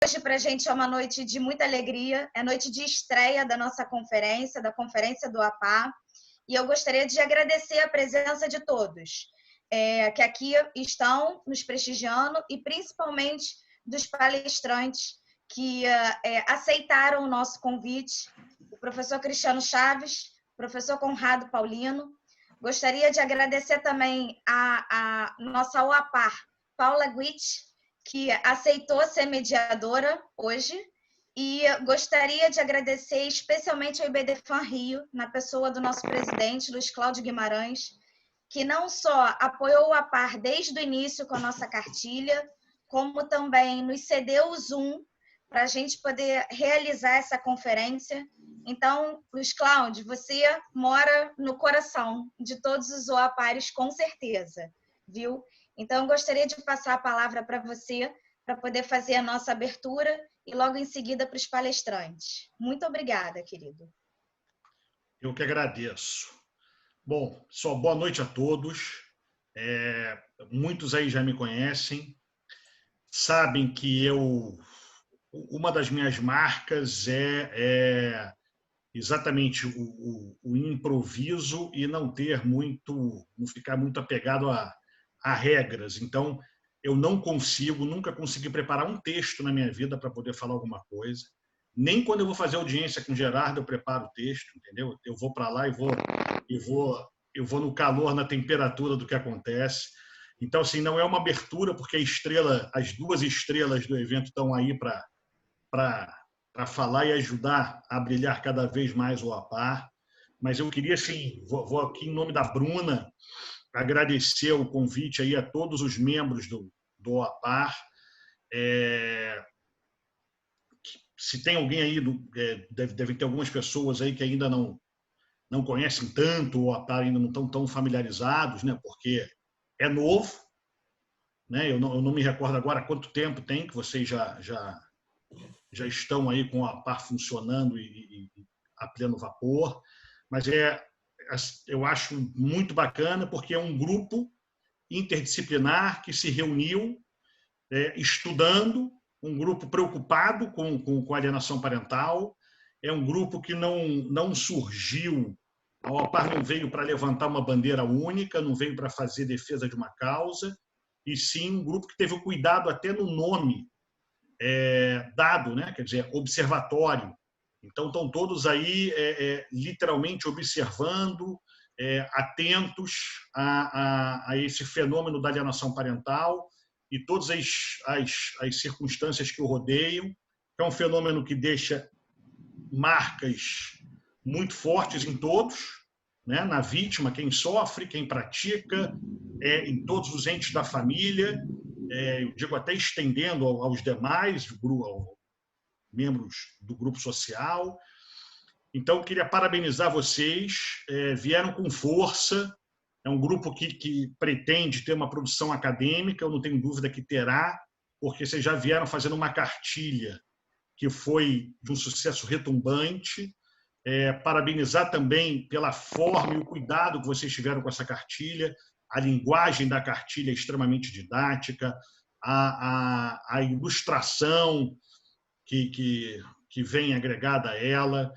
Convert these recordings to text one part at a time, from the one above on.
Hoje, para a gente, é uma noite de muita alegria, é noite de estreia da nossa conferência, da Conferência do APAR, e eu gostaria de agradecer a presença de todos que aqui estão nos prestigiando e principalmente dos palestrantes que aceitaram o nosso convite, o professor Cristiano Chaves, o professor Conrado Paulino. Gostaria de agradecer também a nossa OAPAR, Paula Guitch, que aceitou ser mediadora hoje, e gostaria de agradecer especialmente ao IBDFAN Rio, na pessoa do nosso presidente, Luiz Cláudio Guimarães, que não só apoiou o APAR desde o início com a nossa cartilha, como também nos cedeu o Zoom para a gente poder realizar essa conferência. Então, Luiz Cláudio, você mora no coração de todos os OAPARes, com certeza, viu? Então, eu gostaria de passar a palavra para você, para poder fazer a nossa abertura e logo em seguida para os palestrantes. Muito obrigada, querido. Eu que agradeço. Bom, só boa noite a todos. Muitos aí já me conhecem, sabem que uma das minhas marcas é exatamente o improviso e não ficar muito apegado a regras. Então, eu não consigo, nunca consegui preparar um texto na minha vida para poder falar alguma coisa. Nem quando eu vou fazer audiência com o Gerardo eu preparo o texto, entendeu? Eu vou para lá e vou no calor, na temperatura do que acontece. Então, assim, não é uma abertura, porque as duas estrelas do evento estão aí para falar e ajudar a brilhar cada vez mais o APAR. Mas eu queria, assim, vou aqui em nome da Bruna, agradecer o convite aí a todos os membros do APAR. Se tem alguém aí, deve ter algumas pessoas aí que ainda não conhecem tanto o APAR, ainda não estão tão familiarizados, né? Porque é novo, né? Eu não me recordo agora quanto tempo tem que vocês já estão aí com a APAR funcionando e a pleno vapor, mas eu acho muito bacana porque é um grupo interdisciplinar que se reuniu estudando, um grupo preocupado com a alienação parental, é um grupo que não surgiu, a OAPAR não veio para levantar uma bandeira única, não veio para fazer defesa de uma causa, e sim um grupo que teve o cuidado até no nome dado, né? Quer dizer, observatório. Então, estão todos aí literalmente observando, atentos a esse fenômeno da alienação parental e todas as circunstâncias que o rodeiam. É um fenômeno que deixa marcas muito fortes em todos, né? Na vítima, quem sofre, quem pratica, em todos os entes da família, eu digo até estendendo aos demais membros do grupo social. Então, eu queria parabenizar vocês, vieram com força, é um grupo que pretende ter uma produção acadêmica, eu não tenho dúvida que terá, porque vocês já vieram fazendo uma cartilha que foi de um sucesso retumbante. Parabenizar também pela forma e o cuidado que vocês tiveram com essa cartilha, a linguagem da cartilha é extremamente didática, a ilustração que vem agregada a ela,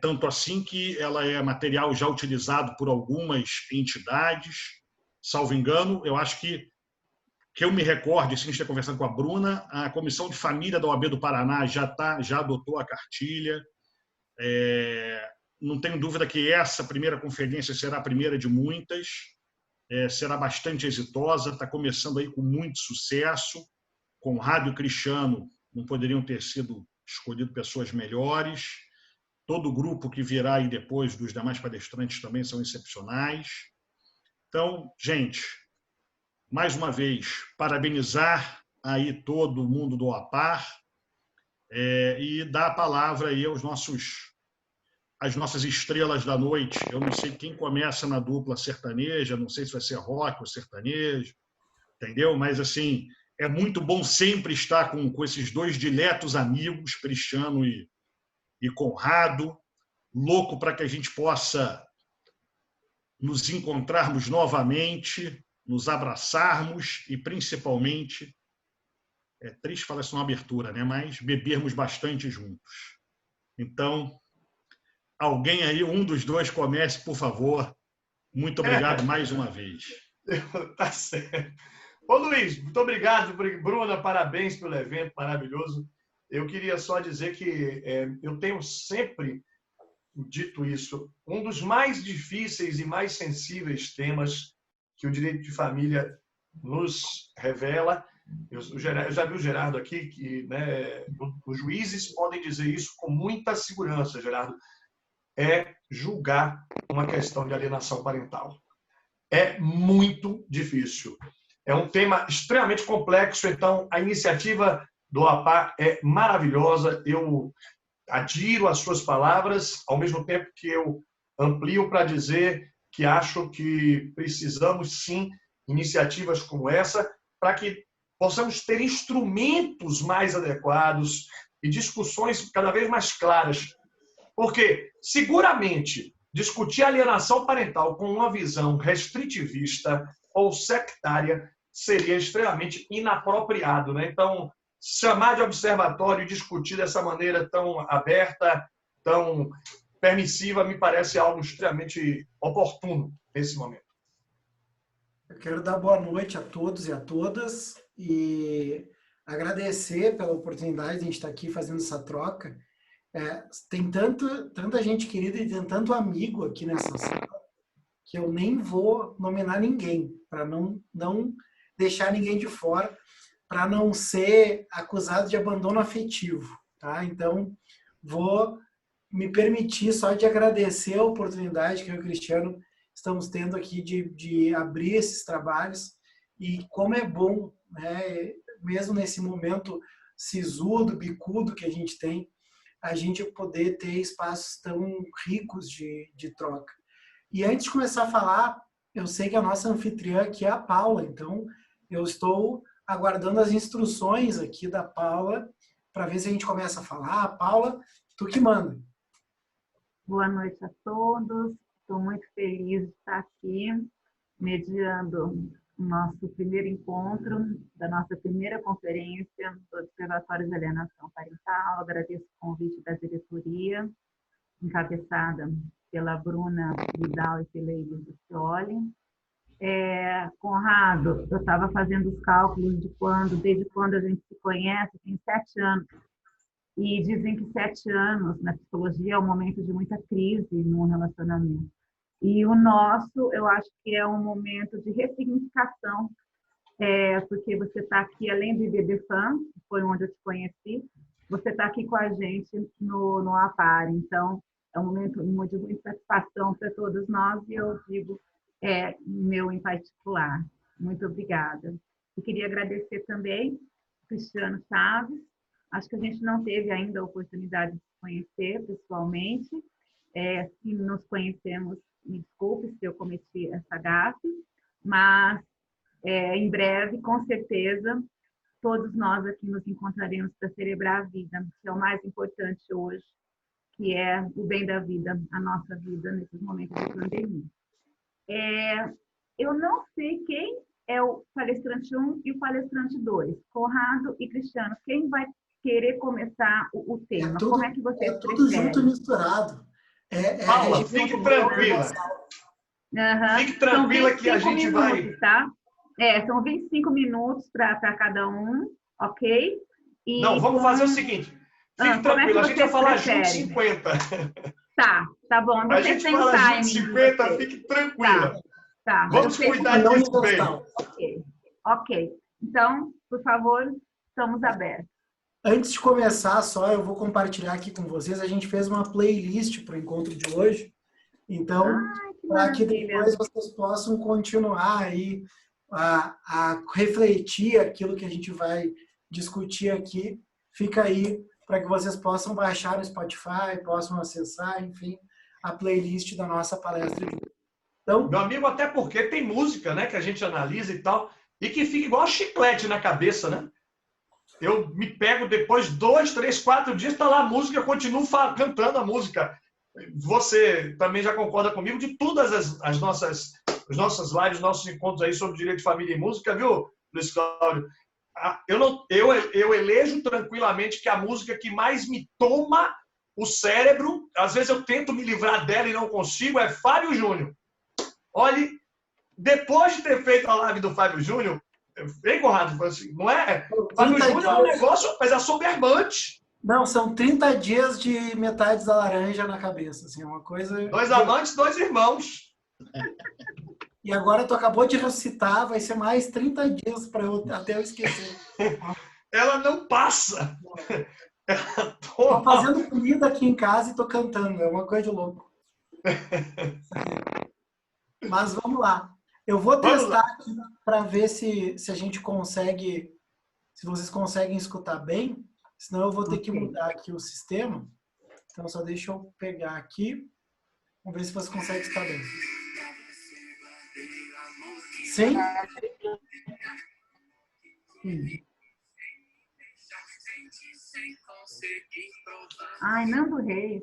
tanto assim que ela é material já utilizado por algumas entidades, salvo engano, eu acho que eu me recorde, assim, a gente está conversando com a Bruna, a Comissão de Família da OAB do Paraná já adotou a cartilha. Não tenho dúvida que essa primeira conferência será a primeira de muitas, será bastante exitosa, está começando aí com muito sucesso. Conrado e Cristiano não poderiam ter sido escolhido pessoas melhores. Todo o grupo que virá aí depois dos demais palestrantes também são excepcionais. Então, gente, mais uma vez, parabenizar aí todo mundo do APAR e dar a palavra aí às nossas estrelas da noite. Eu não sei quem começa na dupla sertaneja, não sei se vai ser rock ou sertanejo, entendeu? Mas, assim, é muito bom sempre estar com esses dois diletos amigos, Cristiano e Conrado, louco para que a gente possa nos encontrarmos novamente, nos abraçarmos e, principalmente, é triste falar isso numa abertura, né? Mas bebermos bastante juntos. Então, alguém aí, um dos dois, comece, por favor. Muito obrigado mais uma vez. Tá certo. Ô, Luiz, muito obrigado. Bruna, parabéns pelo evento maravilhoso. Eu queria só dizer que eu tenho sempre dito isso. Um dos mais difíceis e mais sensíveis temas que o direito de família nos revela. Eu já vi o Gerardo aqui, que, né, os juízes podem dizer isso com muita segurança, Gerardo, é julgar uma questão de alienação parental. É muito difícil. É um tema extremamente complexo, então a iniciativa do APA é maravilhosa. Eu adiro às suas palavras, ao mesmo tempo que eu amplio para dizer que acho que precisamos, sim, iniciativas como essa, para que possamos ter instrumentos mais adequados e discussões cada vez mais claras. Porque, seguramente, discutir alienação parental com uma visão restritivista ou sectária seria extremamente inapropriado, né? Então, chamar de observatório e discutir dessa maneira tão aberta, tão permissiva, me parece algo extremamente oportuno nesse momento. Eu quero dar boa noite a todos e a todas e agradecer pela oportunidade de a gente estar aqui fazendo essa troca. Tem tanta gente querida e tem tanto amigo aqui nessa sala que eu nem vou nominar ninguém, para não deixar ninguém de fora, para não ser acusado de abandono afetivo, tá? Então, vou me permitir só de agradecer a oportunidade que eu e o Cristiano estamos tendo aqui de abrir esses trabalhos e como é bom, né, mesmo nesse momento sisudo, bicudo que a gente poder ter espaços tão ricos de troca. E antes de começar a falar, eu sei que a nossa anfitriã aqui é a Paula, então eu estou aguardando as instruções aqui da Paula para ver se a gente começa a falar. Paula, tu que manda. Boa noite a todos. Estou muito feliz de estar aqui, mediando o nosso primeiro encontro, da nossa primeira conferência do Observatório de Alienação Parental. Agradeço o convite da diretoria, encabeçada pela Bruna Vidal e pela Elis Cioli. Conrado, eu estava fazendo os cálculos desde quando a gente se conhece, tem 7 anos. E dizem que 7 anos na psicologia é um momento de muita crise no relacionamento. E o nosso, eu acho que é um momento de ressignificação, porque você está aqui, além do IBDFAM, que foi onde eu te conheci, você está aqui com a gente no APAR. Então, é um momento de muita satisfação para todos nós, e eu digo meu em particular. Muito obrigada. E queria agradecer também Cristiano Chaves. Acho que a gente não teve ainda a oportunidade de se conhecer pessoalmente. Se nos conhecemos, me desculpe se eu cometi essa gafe, mas em breve, com certeza, todos nós aqui nos encontraremos para celebrar a vida, que é o mais importante hoje, que é o bem da vida, a nossa vida nesses momentos de pandemia. Eu não sei quem é o palestrante 1 e o palestrante 2, Conrado e Cristiano. Quem vai querer começar o tema? Como é que vocês preferem? Tudo junto e misturado. Paula, fique tranquila. Fique tranquila que a gente vai... Tá? São 25 minutos para cada um, ok? E não, vamos fazer o seguinte. Fique tranquila, a gente vai falar junto 50. Tá bom. A gente fala junto 50, fique tranquila. Tá. Vamos cuidar disso bem. Ok. Então, por favor, estamos abertos. Antes de começar, eu vou compartilhar aqui com vocês. A gente fez uma playlist para o encontro de hoje. Então, para que depois vocês possam continuar aí a refletir aquilo que a gente vai discutir aqui. Fica aí para que vocês possam baixar no Spotify, possam acessar, enfim, a playlist da nossa palestra de hoje. Então, meu amigo, até porque tem música, né, que a gente analisa e tal, e que fica igual chiclete na cabeça, né? Eu me pego depois 2, 3, 4 dias, está lá a música, eu continuo cantando a música. Você também já concorda comigo de todas as nossas lives, nossos encontros aí sobre direito de família e música, viu, Luiz Cláudio? eu elejo tranquilamente que a música que mais me toma o cérebro, às vezes eu tento me livrar dela e não consigo, é Fábio Júnior. Olha, depois de ter feito a live do Fábio Júnior, vem, Conrado, assim, não é? Fábio Júnior é um negócio, mas é soberbante. Não, são 30 dias de metades da laranja na cabeça, assim, é uma coisa... 2 amantes, 2 irmãos. E agora tu acabou de ressuscitar, vai ser mais 30 dias para até eu esquecer. Ela não passa. Tô fazendo comida aqui em casa e tô cantando, é uma coisa de louco. Mas vamos lá. Eu vou testar aqui para ver se a gente consegue, se vocês conseguem escutar bem, senão eu vou ter que mudar aqui o sistema. Então só deixa eu pegar aqui. Vamos ver se você consegue escutar bem. Sim? Ai, Nando Reis.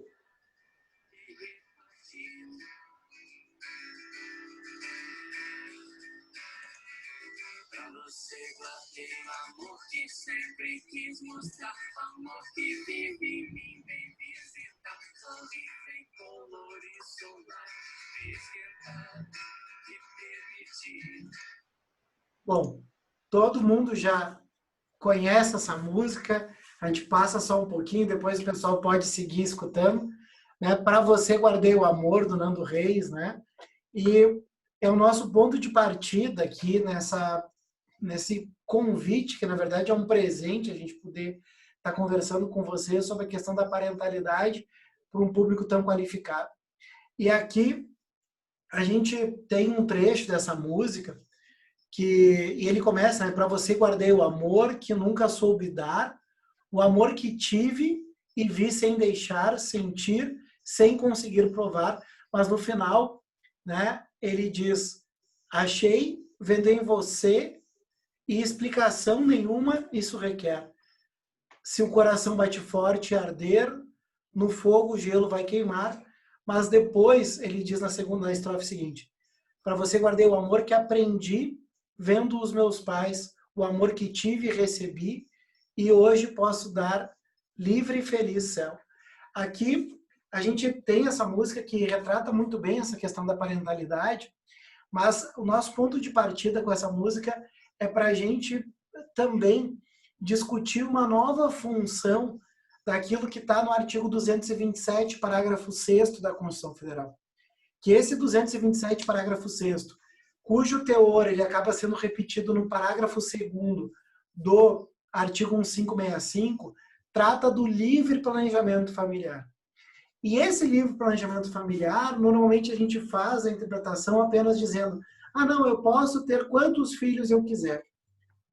Pra você guardei o amor que sempre quis mostrar, amor que vive em mim, vem visitar, sorri sem colores solar, esquentar e permitir. Bom, todo mundo já conhece essa música, a gente passa só um pouquinho, depois o pessoal pode seguir escutando, né? Para você guardei o amor, do Nando Reis, né? E é o nosso ponto de partida aqui nesse convite, que na verdade é um presente, a gente poder estar conversando com você sobre a questão da parentalidade para um público tão qualificado. E aqui a gente tem um trecho dessa música e ele começa, né? Para você guardei o amor que nunca soube dar, o amor que tive e vi sem deixar, sentir, sem conseguir provar. Mas no final, né? Ele diz, achei, vendo em você e explicação nenhuma isso requer. Se o coração bate forte e arder, no fogo o gelo vai queimar. Mas depois, ele diz na estrofe seguinte, para você guardei o amor que aprendi vendo os meus pais, o amor que tive e recebi, e hoje posso dar livre e feliz céu. Aqui a gente tem essa música que retrata muito bem essa questão da parentalidade, mas o nosso ponto de partida com essa música é para a gente também discutir uma nova função daquilo que está no artigo 227, parágrafo 6º da Constituição Federal. Que esse 227, parágrafo 6º, cujo teor ele acaba sendo repetido no parágrafo 2º do artigo 1565, trata do livre planejamento familiar. E esse livre planejamento familiar, normalmente a gente faz a interpretação apenas dizendo, não, eu posso ter quantos filhos eu quiser.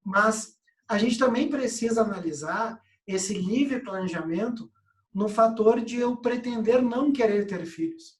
Mas a gente também precisa analisar esse livre planejamento no fator de eu pretender não querer ter filhos.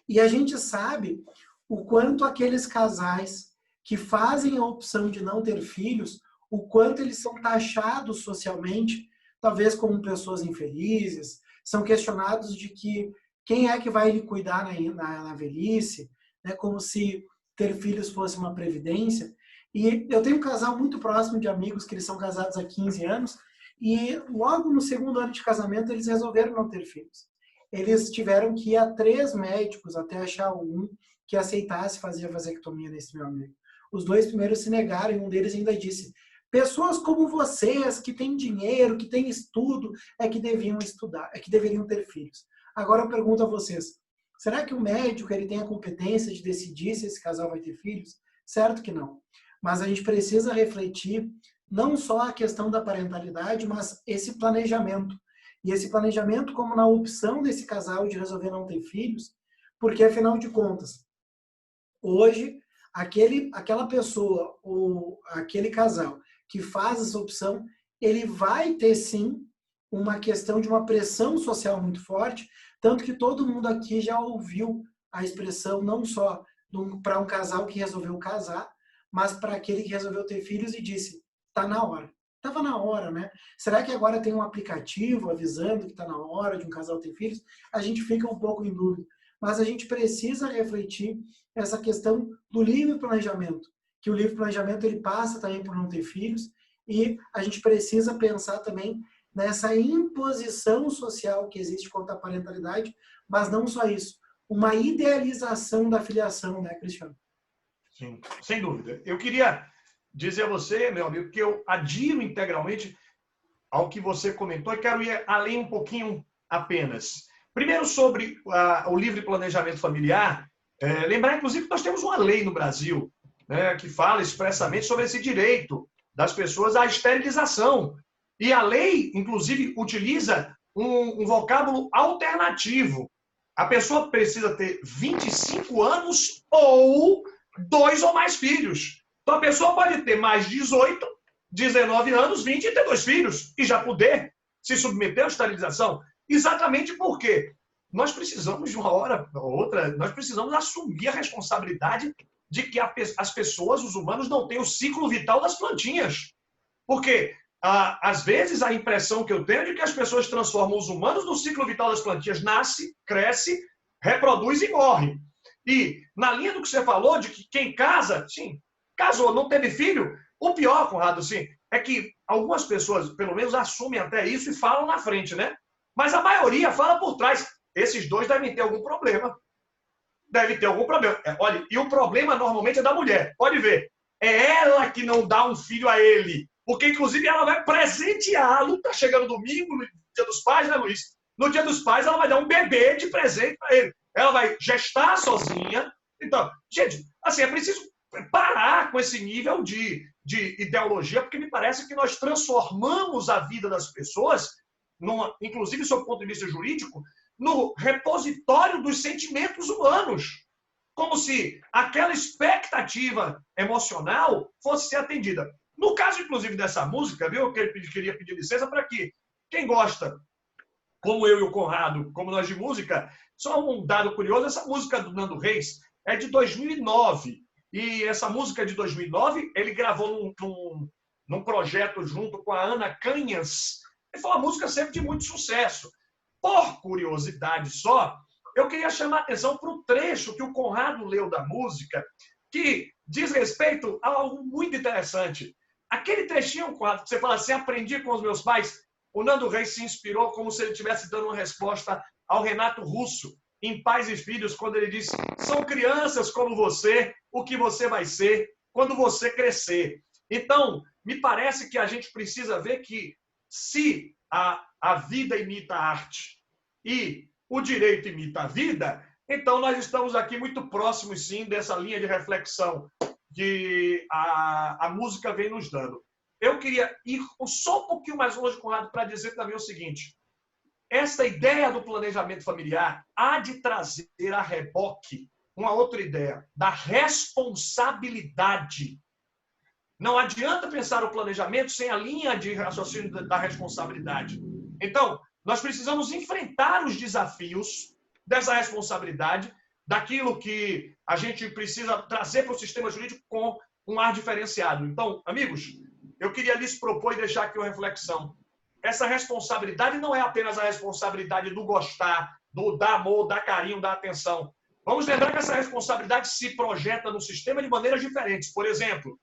E a gente sabe o quanto aqueles casais que fazem a opção de não ter filhos, o quanto eles são taxados socialmente, talvez como pessoas infelizes, são questionados de que quem é que vai lhe cuidar na velhice, né? Como se ter filhos fosse uma previdência. E eu tenho um casal muito próximo de amigos que eles são casados há 15 anos e logo no 2º ano de casamento eles resolveram não ter filhos. Eles tiveram que ir a 3 médicos até achar um que aceitasse fazer a vasectomia nesse meu amigo. Os 2 primeiros se negaram e um deles ainda disse, pessoas como vocês, que têm dinheiro, que têm estudo, é que deviam estudar, é que deveriam ter filhos. Agora eu pergunto a vocês, será que o médico ele tem a competência de decidir se esse casal vai ter filhos? Certo que não. Mas a gente precisa refletir não só a questão da parentalidade, mas esse planejamento. E esse planejamento como na opção desse casal de resolver não ter filhos, porque afinal de contas, hoje, aquela pessoa ou aquele casal que faz essa opção, ele vai ter sim uma questão de uma pressão social muito forte, tanto que todo mundo aqui já ouviu a expressão não só para um casal que resolveu casar, mas para aquele que resolveu ter filhos e disse, tá na hora. Estava na hora, né? Será que agora tem um aplicativo avisando que está na hora de um casal ter filhos? A gente fica um pouco em dúvida. Mas a gente precisa refletir essa questão do livre planejamento, que o livre planejamento ele passa também por não ter filhos, e a gente precisa pensar também nessa imposição social que existe quanto à parentalidade, mas não só isso, uma idealização da filiação, né, Cristiano? Sim, sem dúvida. Eu queria dizer a você, meu amigo, que eu adiro integralmente ao que você comentou e quero ir além um pouquinho apenas. Primeiro, sobre o livre planejamento familiar, lembrar, inclusive, que nós temos uma lei no Brasil, né, que fala expressamente sobre esse direito das pessoas à esterilização. E a lei, inclusive, utiliza um vocábulo alternativo. A pessoa precisa ter 25 anos ou 2 ou mais filhos. Então, a pessoa pode ter mais 18, 19 anos, 20 e ter 2 filhos. E já poder se submeter à esterilização. Exatamente porque nós precisamos, de uma hora ou outra, nós precisamos assumir a responsabilidade de que as pessoas, os humanos, não têm o ciclo vital das plantinhas. Porque, às vezes, a impressão que eu tenho é de que as pessoas transformam os humanos no ciclo vital das plantinhas. Nasce, cresce, reproduz e morre. E, na linha do que você falou, de que quem casa, sim, casou, não teve filho, o pior, Conrado, sim, é que algumas pessoas, pelo menos, assumem até isso e falam na frente, né? Mas a maioria fala por trás. Esses 2 devem ter algum problema. Deve ter algum problema. Olha, e o problema normalmente é da mulher. Pode ver. É ela que não dá um filho a ele. Porque, inclusive, ela vai presenteá-lo. Tá chegando domingo, no Dia dos Pais, né, Luiz? No Dia dos Pais, ela vai dar um bebê de presente para ele. Ela vai gestar sozinha. Então, gente, assim, é preciso parar com esse nível de ideologia, porque me parece que nós transformamos a vida das pessoas, inclusive, sob o ponto de vista jurídico, no repositório dos sentimentos humanos. Como se aquela expectativa emocional fosse ser atendida. No caso, inclusive, dessa música, viu? Eu queria pedir licença para que quem gosta, como eu e o Conrado, como nós de música, só um dado curioso, essa música do Nando Reis é de 2009. E essa música de 2009, ele gravou num projeto junto com a Ana Canhas. E foi uma música sempre de muito sucesso. Por curiosidade só, eu queria chamar a atenção para o trecho que o Conrado leu da música, que diz respeito a algo muito interessante. Aquele trechinho, Conrado, que você fala assim, aprendi com os meus pais, o Nando Reis se inspirou como se ele estivesse dando uma resposta ao Renato Russo, em Pais e Filhos, quando ele disse, são crianças como você, o que você vai ser quando você crescer. Então, me parece que a gente precisa ver que se a vida imita a arte e o direito imita a vida, então nós estamos aqui muito próximos, sim, dessa linha de reflexão que a música vem nos dando. Eu queria ir só um pouquinho mais longe, Conrado, para dizer também o seguinte. Essa ideia do planejamento familiar há de trazer a reboque uma outra ideia, da responsabilidade. Não adianta pensar o planejamento sem a linha de raciocínio da responsabilidade. Então, nós precisamos enfrentar os desafios dessa responsabilidade, daquilo que a gente precisa trazer para o sistema jurídico com um ar diferenciado. Então, amigos, eu queria lhes propor e deixar aqui uma reflexão. Essa responsabilidade não é apenas a responsabilidade do gostar, do dar amor, dar carinho, dar atenção. Vamos lembrar que essa responsabilidade se projeta no sistema de maneiras diferentes. Por exemplo,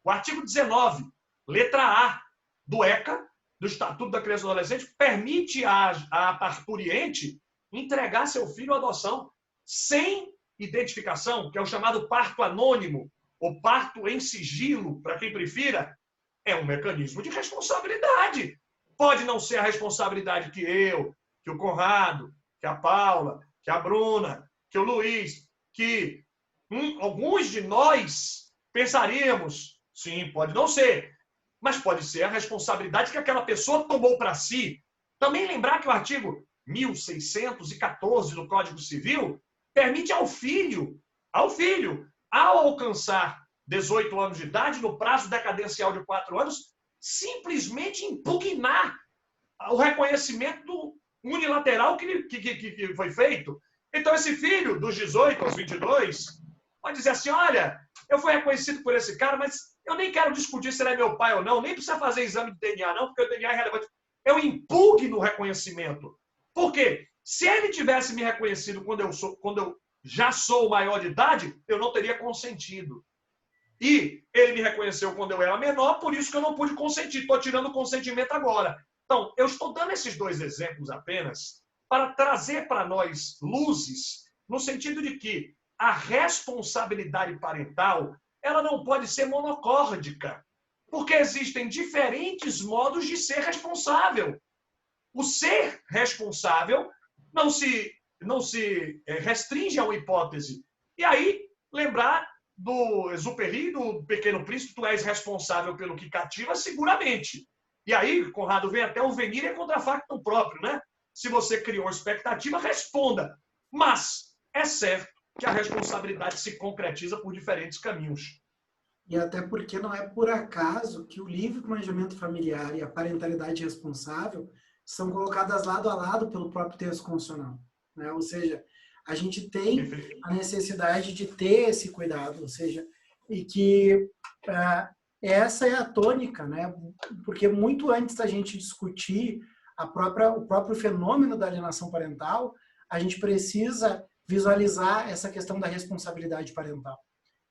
o artigo 19, letra A do ECA, do Estatuto da Criança e do Adolescente, permite à parturiente entregar seu filho à adoção sem identificação, que é o chamado parto anônimo, ou parto em sigilo, para quem prefira, é um mecanismo de responsabilidade. Pode não ser a responsabilidade que eu, que o Conrado, que a Paula, que a Bruna, que o Luiz, que alguns de nós pensaríamos, sim, pode não ser, mas pode ser a responsabilidade que aquela pessoa tomou para si. Também lembrar que o artigo 1614 do Código Civil permite ao filho, ao alcançar 18 anos de idade, no prazo decadencial de 4 anos, simplesmente impugnar o reconhecimento unilateral que foi feito. Então, esse filho, dos 18 aos 22, pode dizer assim, olha, eu fui reconhecido por esse cara, mas eu nem quero discutir se ele é meu pai ou não, nem precisa fazer exame de DNA, não, porque o DNA é relevante. Eu impugno o reconhecimento. Por quê? Se ele tivesse me reconhecido quando eu já sou maior de idade, eu não teria consentido. E ele me reconheceu quando eu era menor, por isso que eu não pude consentir. Estou tirando o consentimento agora. Então, eu estou dando esses 2 exemplos apenas para trazer para nós luzes, no sentido de que a responsabilidade parental ela não pode ser monocórdica, porque existem diferentes modos de ser responsável. O ser responsável não se restringe a uma hipótese. E aí, lembrar do Exupéry, do Pequeno Príncipe, tu és responsável pelo que cativa, seguramente. E aí, Conrado, vem até o venir e contra factum próprio, né? Se você criou expectativa, responda. Mas é certo que a responsabilidade se concretiza por diferentes caminhos. E até porque não é por acaso que o livre planejamento familiar e a parentalidade responsável são colocadas lado a lado pelo próprio texto constitucional, né? Ou seja, a gente tem a necessidade de ter esse cuidado, ou seja, e que essa é a tônica, né? Porque muito antes da gente discutir o próprio fenômeno da alienação parental, a gente precisa visualizar essa questão da responsabilidade parental,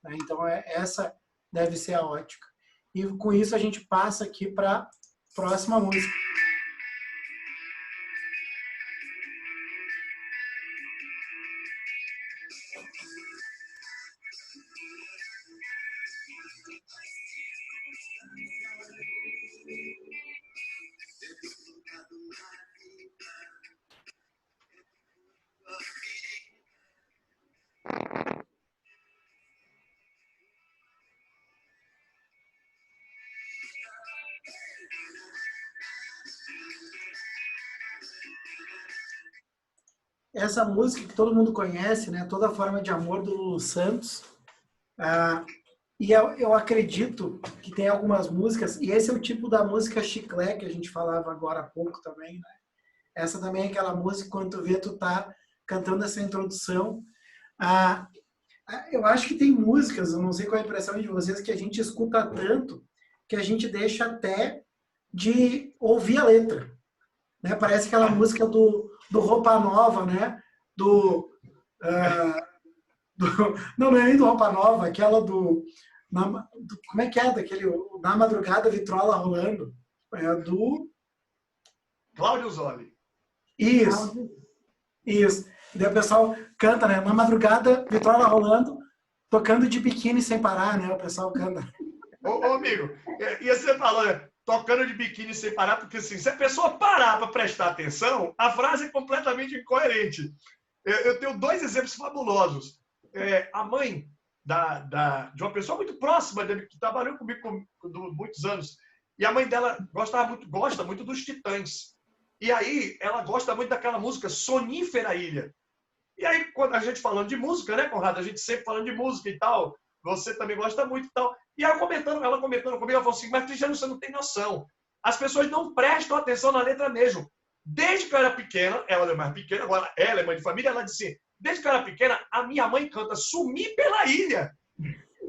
né? Então, essa deve ser a ótica. E com isso a gente passa aqui para a próxima música. Essa música que todo mundo conhece, né? Toda Forma de Amor, do Lulu Santos. E eu acredito que tem algumas músicas, e esse é o tipo da música chiclé que a gente falava agora há pouco também, né? Essa também é aquela música, quando tu vê, tu tá cantando essa introdução. Eu acho que tem músicas, eu não sei qual é a impressão de vocês, que a gente escuta tanto que a gente deixa até de ouvir a letra, né? Parece aquela música do Roupa Nova, né? Não é nem do Roupa Nova, aquela como é que é? Daquele Na Madrugada, Vitrola Rolando. É do Cláudio Zoli. Isso. E daí o pessoal canta, né? Na madrugada, Vitrola rolando, tocando de biquíni sem parar, né? O pessoal canta. Ô amigo, e você falou, né? Tocando de biquíni sem parar, porque assim, se a pessoa parar para prestar atenção, a frase é completamente incoerente. Eu tenho 2 exemplos fabulosos. A mãe de uma pessoa muito próxima dele, que trabalhou comigo por muitos anos, e a mãe dela gosta muito dos Titãs. E aí, ela gosta muito daquela música Sonífera Ilha. E aí, quando a gente falando de música, né, Conrado? A gente sempre falando de música e tal. Você também gosta muito e tal. E aí, ela comentando comigo, ela falou assim, mas Cristiano, você não tem noção. As pessoas não prestam atenção na letra mesmo. Desde que eu era pequena, ela é mais pequena, agora ela é mãe de família, ela disse, desde que eu era pequena, a minha mãe canta Sumir pela Ilha.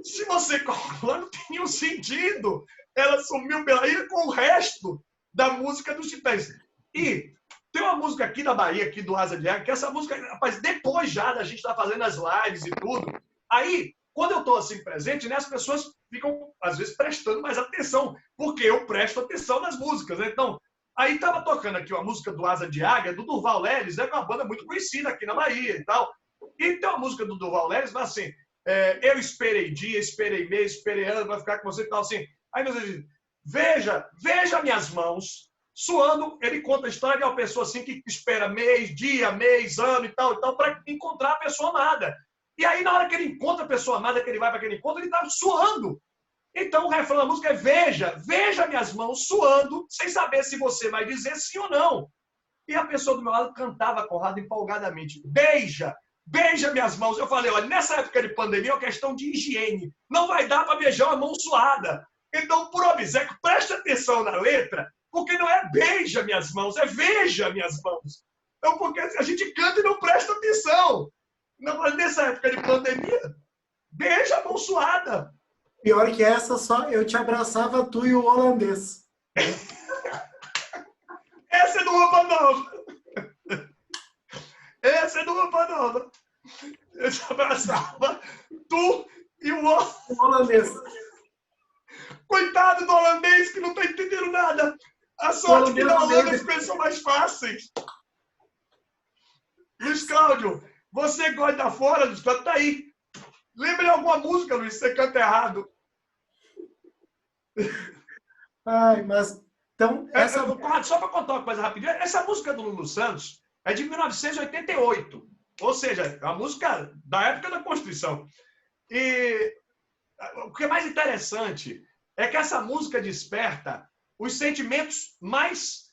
Se você calcular, não tem nenhum sentido. Ela sumiu pela ilha com o resto da música dos Titãs. E tem uma música aqui da Bahia, aqui do Asa de Águia, que essa música, rapaz, depois já da gente estar fazendo as lives e tudo, aí, quando eu estou assim presente, né, as pessoas ficam, às vezes, prestando mais atenção, porque eu presto atenção nas músicas, né? Então, aí estava tocando aqui uma música do Asa de Águia, do Durval Leles, né, que é uma banda muito conhecida aqui na Bahia e tal. E tem uma música do Durval Leles, mas assim, eu esperei dia, esperei mês, esperei ano, vai ficar com você e tal, assim. Aí você diz, veja minhas mãos, suando. Ele conta a história de uma pessoa assim que espera dia, mês, ano e tal, para encontrar a pessoa amada. E aí, na hora que ele encontra a pessoa amada, que ele vai para aquele encontro, ele está suando. Então, o refrão da música é veja minhas mãos suando, sem saber se você vai dizer sim ou não. E a pessoa do meu lado cantava, Conrado, empolgadamente, beija minhas mãos. Eu falei, olha, nessa época de pandemia é uma questão de higiene. Não vai dar para beijar uma mão suada. Então, por obséquio, preste atenção na letra, porque não é beija minhas mãos, é veja minhas mãos. Então, porque a gente canta e não presta atenção. Não, mas nessa época de pandemia, beija a mão suada. Pior que essa, só eu te abraçava, tu e o holandês. Essa é do Roupa Nova. Essa é do Roupa Nova. Eu te abraçava, tu e o holandês. sorte que na Holanda as coisas são mais fáceis. Luiz Cláudio, você gosta da fora, Luiz Cláudio? Tá aí. Lembra alguma música, Luiz, você canta errado? Ai, mas... Então, Só para contar uma coisa rapidinho. Essa música do Lulu Santos é de 1988. Ou seja, a música da época da Constituição. E o que é mais interessante é que essa música desperta os sentimentos mais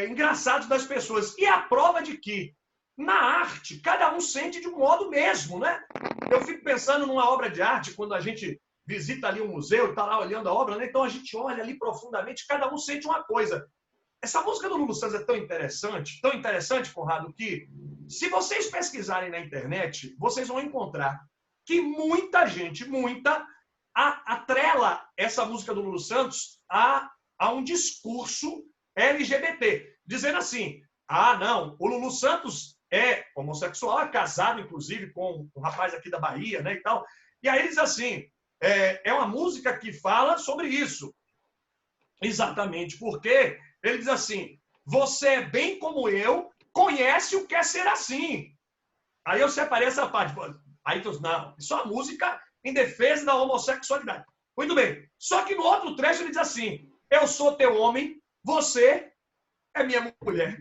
engraçados das pessoas. E a prova de que, na arte, cada um sente de um modo mesmo, né? Eu fico pensando numa obra de arte, quando a gente visita ali um museu e está lá olhando a obra, né? Então a gente olha ali profundamente, cada um sente uma coisa. Essa música do Lulu Santos é tão interessante, Conrado, que se vocês pesquisarem na internet, vocês vão encontrar que muita gente, atrela essa música do Lulu Santos a um discurso LGBT, dizendo assim, não, o Lulu Santos é homossexual, é casado, inclusive, com um rapaz aqui da Bahia, né, e tal. E aí ele diz assim, é uma música que fala sobre isso. Exatamente, porque ele diz assim, você é bem como eu, conhece o que é ser assim. Aí eu separei essa parte. Aí tu não, isso é uma música em defesa da homossexualidade. Muito bem. Só que no outro trecho ele diz assim, eu sou teu homem, você é minha mulher.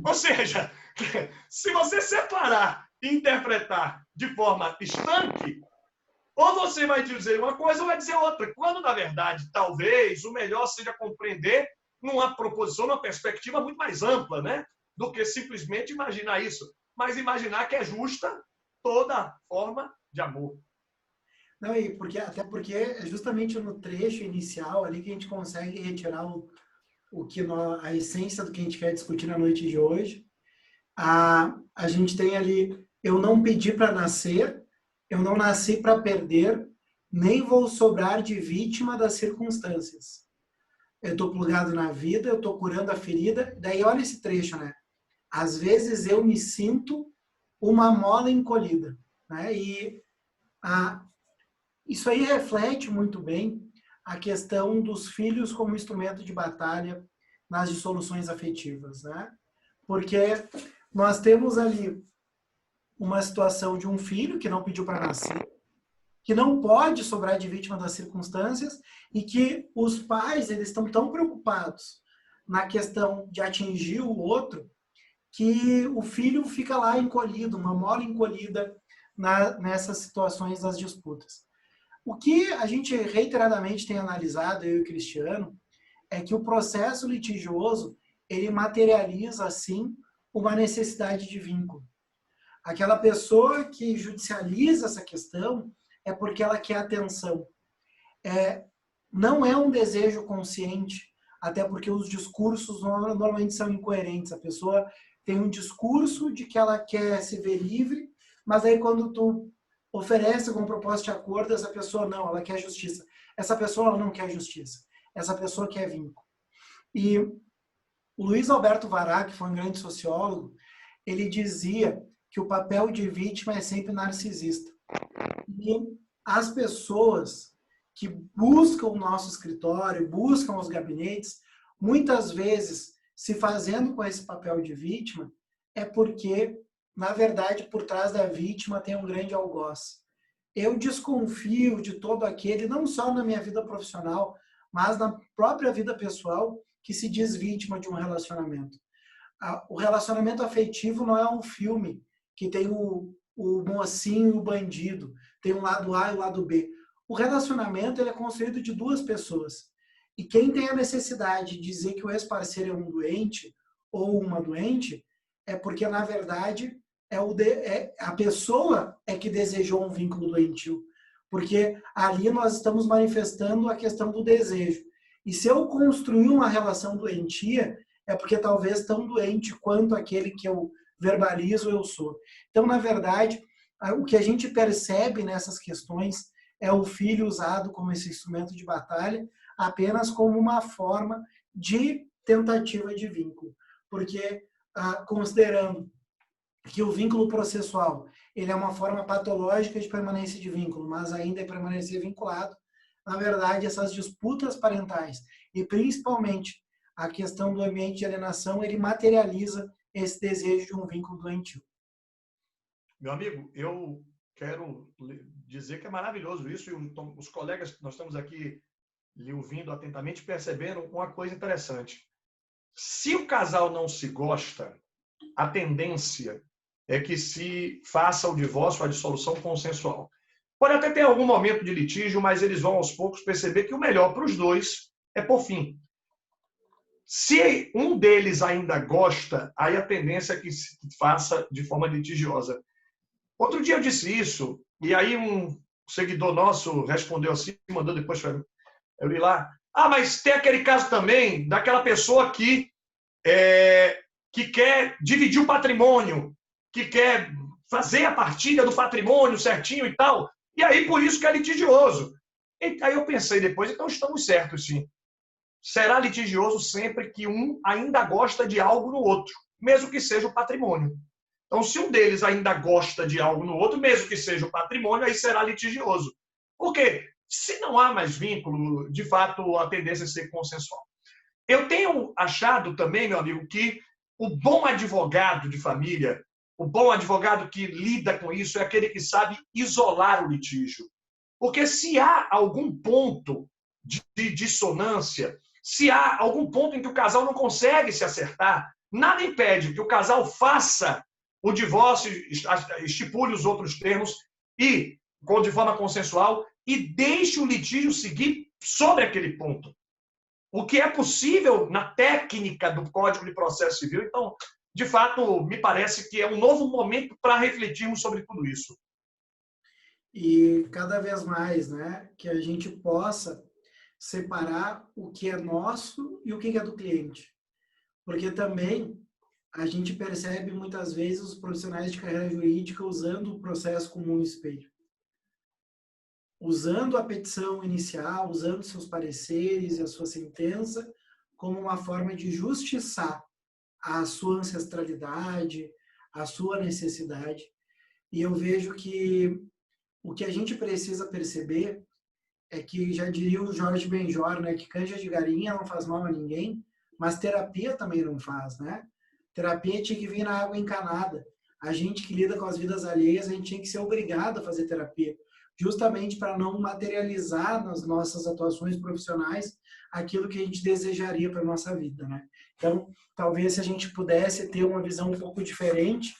Ou seja, se você separar e interpretar de forma estanque, ou você vai dizer uma coisa ou vai dizer outra. Quando, na verdade, talvez o melhor seja compreender numa proposição, numa perspectiva muito mais ampla, né? Do que simplesmente imaginar isso. Mas imaginar que é justa toda forma de amor. Não, até porque é justamente no trecho inicial ali que a gente consegue retirar a essência do que a gente quer discutir na noite de hoje. A gente tem ali, eu não pedi para nascer, eu não nasci para perder, nem vou sobrar de vítima das circunstâncias. Eu estou plugado na vida, eu estou curando a ferida. Daí olha esse trecho, né? Às vezes eu me sinto uma mola encolhida, né? E isso aí reflete muito bem a questão dos filhos como instrumento de batalha nas dissoluções afetivas, né? Porque nós temos ali uma situação de um filho que não pediu para nascer, que não pode sobrar de vítima das circunstâncias e que os pais eles estão tão preocupados na questão de atingir o outro que o filho fica lá encolhido, uma mola encolhida nessas situações das disputas. O que a gente reiteradamente tem analisado, eu e o Cristiano, é que o processo litigioso ele materializa, assim, uma necessidade de vínculo. Aquela pessoa que judicializa essa questão é porque ela quer atenção. Não é um desejo consciente, até porque os discursos normalmente são incoerentes. A pessoa tem um discurso de que ela quer se ver livre, mas aí quando tu oferece como proposta de acordo, essa pessoa não, ela quer justiça. Essa pessoa ela não quer justiça. Essa pessoa quer vínculo. E o Luiz Alberto Vará, que foi um grande sociólogo, ele dizia que o papel de vítima é sempre narcisista. E as pessoas que buscam o nosso escritório, buscam os gabinetes, muitas vezes se fazendo com esse papel de vítima, é porque, na verdade, por trás da vítima tem um grande algoz. Eu desconfio de todo aquele, não só na minha vida profissional, mas na própria vida pessoal, que se diz vítima de um relacionamento. O relacionamento afetivo não é um filme que tem o mocinho e o bandido, tem um lado A e o lado B. O relacionamento ele é construído de duas pessoas. E quem tem a necessidade de dizer que o ex-parceiro é um doente ou uma doente, é porque, na verdade, a pessoa é que desejou um vínculo doentio. Porque ali nós estamos manifestando a questão do desejo. E se eu construir uma relação doentia, é porque talvez tão doente quanto aquele que eu verbalizo eu sou. Então, na verdade, o que a gente percebe nessas questões é o filho usado como esse instrumento de batalha apenas como uma forma de tentativa de vínculo. Porque, considerando que o vínculo processual ele é uma forma patológica de permanência de vínculo, mas ainda é permanecer vinculado, na verdade, essas disputas parentais e principalmente a questão do ambiente de alienação, ele materializa esse desejo de um vínculo doentio. Meu amigo, eu quero dizer que é maravilhoso isso, e os colegas que nós estamos aqui lhe ouvindo atentamente perceberam uma coisa interessante. Se o casal não se gosta, a tendência é que se faça o divórcio, a dissolução consensual. Pode até ter algum momento de litígio, mas eles vão aos poucos perceber que o melhor para os dois é por fim. Se um deles ainda gosta, aí a tendência é que se faça de forma litigiosa. Outro dia eu disse isso, e aí um seguidor nosso respondeu assim, mandou depois para mim. Eu li lá, mas tem aquele caso também daquela pessoa que quer dividir o patrimônio, que quer fazer a partilha do patrimônio certinho e tal, e aí por isso que é litigioso. E aí eu pensei depois, então estamos certos sim. Será litigioso sempre que um ainda gosta de algo no outro, mesmo que seja o patrimônio. Então, se um deles ainda gosta de algo no outro, mesmo que seja o patrimônio, aí será litigioso. Por quê? Se não há mais vínculo, de fato, a tendência é ser consensual. Eu tenho achado também, meu amigo, que o bom advogado de família, o bom advogado que lida com isso, é aquele que sabe isolar o litígio. Porque se há algum ponto de dissonância, se há algum ponto em que o casal não consegue se acertar, nada impede que o casal faça o divórcio, estipule os outros termos e de forma consensual e deixe o litígio seguir sobre aquele ponto. O que é possível na técnica do Código de Processo Civil. Então, de fato, me parece que é um novo momento para refletirmos sobre tudo isso. E cada vez mais, né, que a gente possa separar o que é nosso e o que é do cliente. Porque também a gente percebe muitas vezes os profissionais de carreira jurídica usando o processo como um espelho. Usando a petição inicial, usando seus pareceres e a sua sentença como uma forma de justiçar a sua ancestralidade, a sua necessidade. E eu vejo que o que a gente precisa perceber é que, já diria o Jorge Benjor, né, que canja de galinha não faz mal a ninguém, mas terapia também não faz, né? Terapia tinha que vir na água encanada. A gente que lida com as vidas alheias, a gente tinha que ser obrigado a fazer terapia, justamente para não materializar nas nossas atuações profissionais aquilo que a gente desejaria para a nossa vida, né? Então, talvez se a gente pudesse ter uma visão um pouco diferente,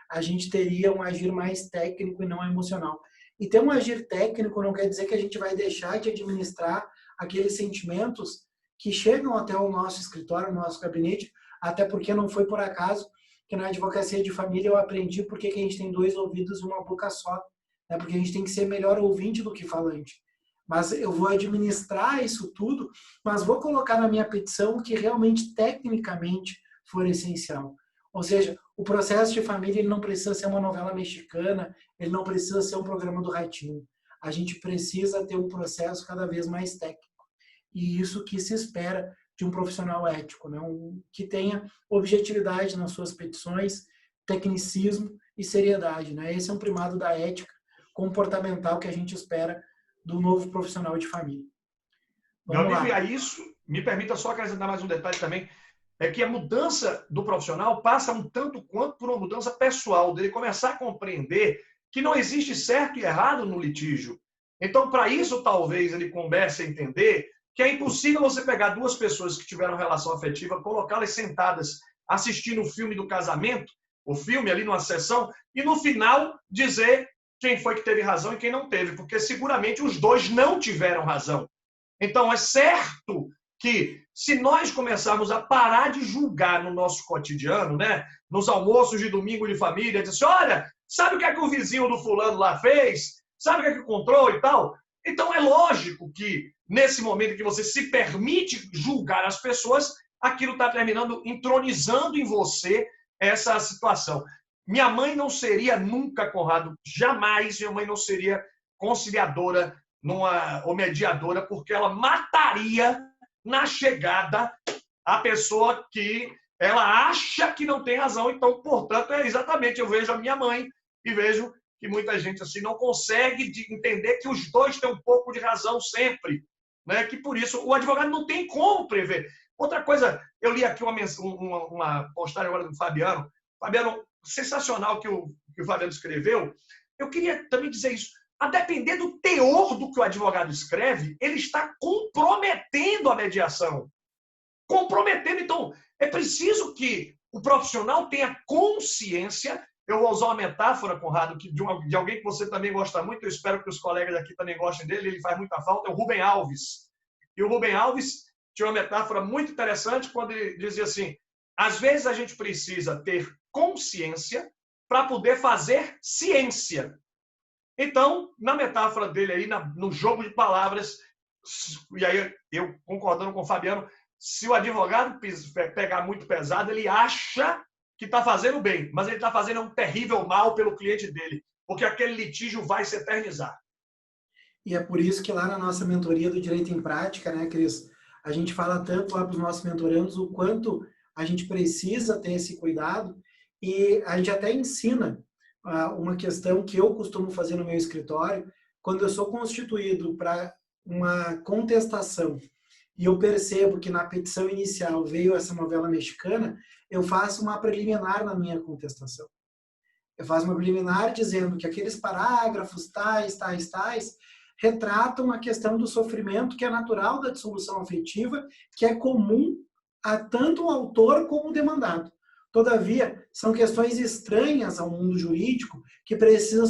a gente teria um agir mais técnico e não emocional. E ter um agir técnico não quer dizer que a gente vai deixar de administrar aqueles sentimentos que chegam até o nosso escritório, o nosso gabinete, até porque não foi por acaso que na advocacia de família eu aprendi porque que a gente tem 2 ouvidos e uma boca só, né? Porque a gente tem que ser melhor ouvinte do que falante. Mas eu vou administrar isso tudo, mas vou colocar na minha petição o que realmente tecnicamente for essencial. Ou seja, o processo de família ele não precisa ser uma novela mexicana, ele não precisa ser um programa do Ratinho. A gente precisa ter um processo cada vez mais técnico. E isso que se espera de um profissional ético, né? Que tenha objetividade nas suas petições, tecnicismo e seriedade, né? Esse é um primado da ética comportamental que a gente espera do novo profissional de família. Meu amigo, e a isso, me permita só acrescentar mais um detalhe também, é que a mudança do profissional passa um tanto quanto por uma mudança pessoal, dele começar a compreender que não existe certo e errado no litígio. Então, para isso, talvez ele comece a entender que é impossível você pegar 2 pessoas que tiveram relação afetiva, colocá-las sentadas assistindo o filme do casamento, o filme ali numa sessão, e no final dizer quem foi que teve razão e quem não teve, porque seguramente os 2 não tiveram razão. Então, é certo que se nós começarmos a parar de julgar no nosso cotidiano, né, nos almoços de domingo de família, dizer assim, olha, sabe o que é que o vizinho do fulano lá fez? Sabe o que é que encontrou e tal? Então, é lógico que, nesse momento que você se permite julgar as pessoas, aquilo está terminando entronizando em você essa situação. Minha mãe não seria nunca, Conrado, jamais, minha mãe não seria conciliadora ou mediadora, porque ela mataria na chegada a pessoa que ela acha que não tem razão. Então, portanto, exatamente, eu vejo a minha mãe e vejo que muita gente assim não consegue entender que os 2 têm um pouco de razão sempre, né? Que por isso o advogado não tem como prever. Outra coisa, eu li aqui uma postagem agora do Fabiano. Fabiano, sensacional que o Fabiano escreveu. Eu queria também dizer isso. A depender do teor do que o advogado escreve, ele está comprometendo a mediação. Comprometendo. Então, é preciso que o profissional tenha consciência. Eu vou usar uma metáfora, Conrado, de alguém que você também gosta muito. Eu espero que os colegas aqui também gostem dele. Ele faz muita falta. É o Rubem Alves. E o Rubem Alves tinha uma metáfora muito interessante quando ele dizia assim: às vezes a gente precisa ter consciência para poder fazer ciência. Então, na metáfora dele aí, no jogo de palavras, e aí eu concordando com o Fabiano, se o advogado pegar muito pesado, ele acha que está fazendo bem, mas ele está fazendo um terrível mal pelo cliente dele, porque aquele litígio vai se eternizar. E é por isso que lá na nossa mentoria do Direito em Prática, né, Cris, a gente fala tanto lá para os nossos mentorandos o quanto a gente precisa ter esse cuidado, e a gente até ensina uma questão que eu costumo fazer no meu escritório. Quando eu sou constituído para uma contestação e eu percebo que na petição inicial veio essa novela mexicana, eu faço uma preliminar na minha contestação. Eu faço uma preliminar dizendo que aqueles parágrafos tais, retratam a questão do sofrimento que é natural da dissolução afetiva, que é comum a tanto o autor como o demandado. Todavia, são questões estranhas ao mundo jurídico que precisam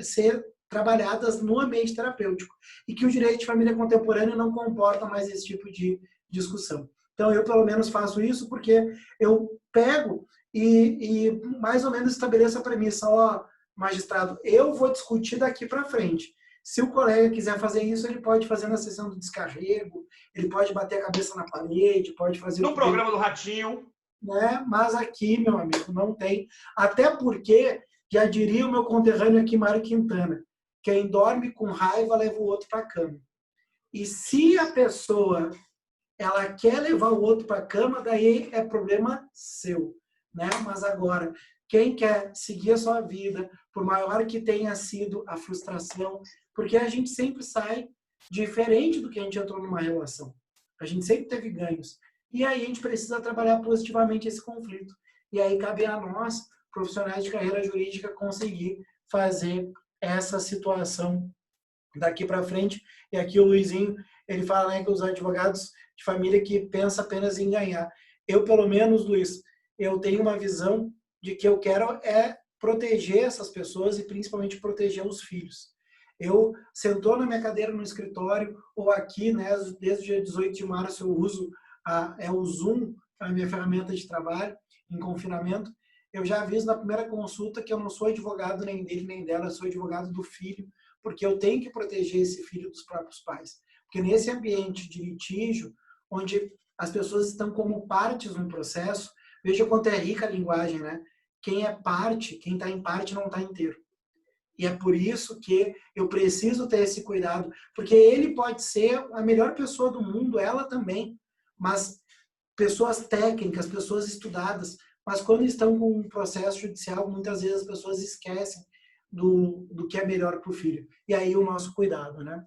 ser trabalhadas no ambiente terapêutico e que o direito de família contemporâneo não comporta mais esse tipo de discussão. Então, eu pelo menos faço isso porque eu pego e mais ou menos estabeleço a premissa: ó, magistrado, eu vou discutir daqui para frente. Se o colega quiser fazer isso, ele pode fazer na sessão do descarrego, ele pode bater a cabeça na parede, pode fazer... No programa do Ratinho. Né? Mas aqui, meu amigo, não tem. Até porque, já diria o meu conterrâneo aqui, Mário Quintana, quem dorme com raiva leva o outro para a cama. E se a pessoa ela quer levar o outro para a cama, daí é problema seu, né? Mas agora, quem quer seguir a sua vida, por maior que tenha sido a frustração, porque a gente sempre sai diferente do que a gente entrou numa relação. A gente sempre teve ganhos. E aí a gente precisa trabalhar positivamente esse conflito. E aí cabe a nós, profissionais de carreira jurídica, conseguir fazer essa situação daqui para frente. E aqui o Luizinho, ele fala, né, que os advogados de família que pensam apenas em ganhar. Eu, pelo menos, Luiz, eu tenho uma visão de que eu quero proteger essas pessoas e principalmente proteger os filhos. Eu sentou na minha cadeira no escritório ou aqui, né, desde o dia 18 de março eu uso o Zoom, a minha ferramenta de trabalho em confinamento. Eu já aviso na primeira consulta que eu não sou advogado nem dele nem dela, eu sou advogado do filho, porque eu tenho que proteger esse filho dos próprios pais. Porque nesse ambiente de litígio, onde as pessoas estão como partes no processo, veja quanto é rica a linguagem, né? Quem é parte, quem está em parte não está inteiro. E é por isso que eu preciso ter esse cuidado, porque ele pode ser a melhor pessoa do mundo, ela também, mas pessoas técnicas, pessoas estudadas, mas quando estão com um processo judicial, muitas vezes as pessoas esquecem do que é melhor para o filho. E aí o nosso cuidado, né?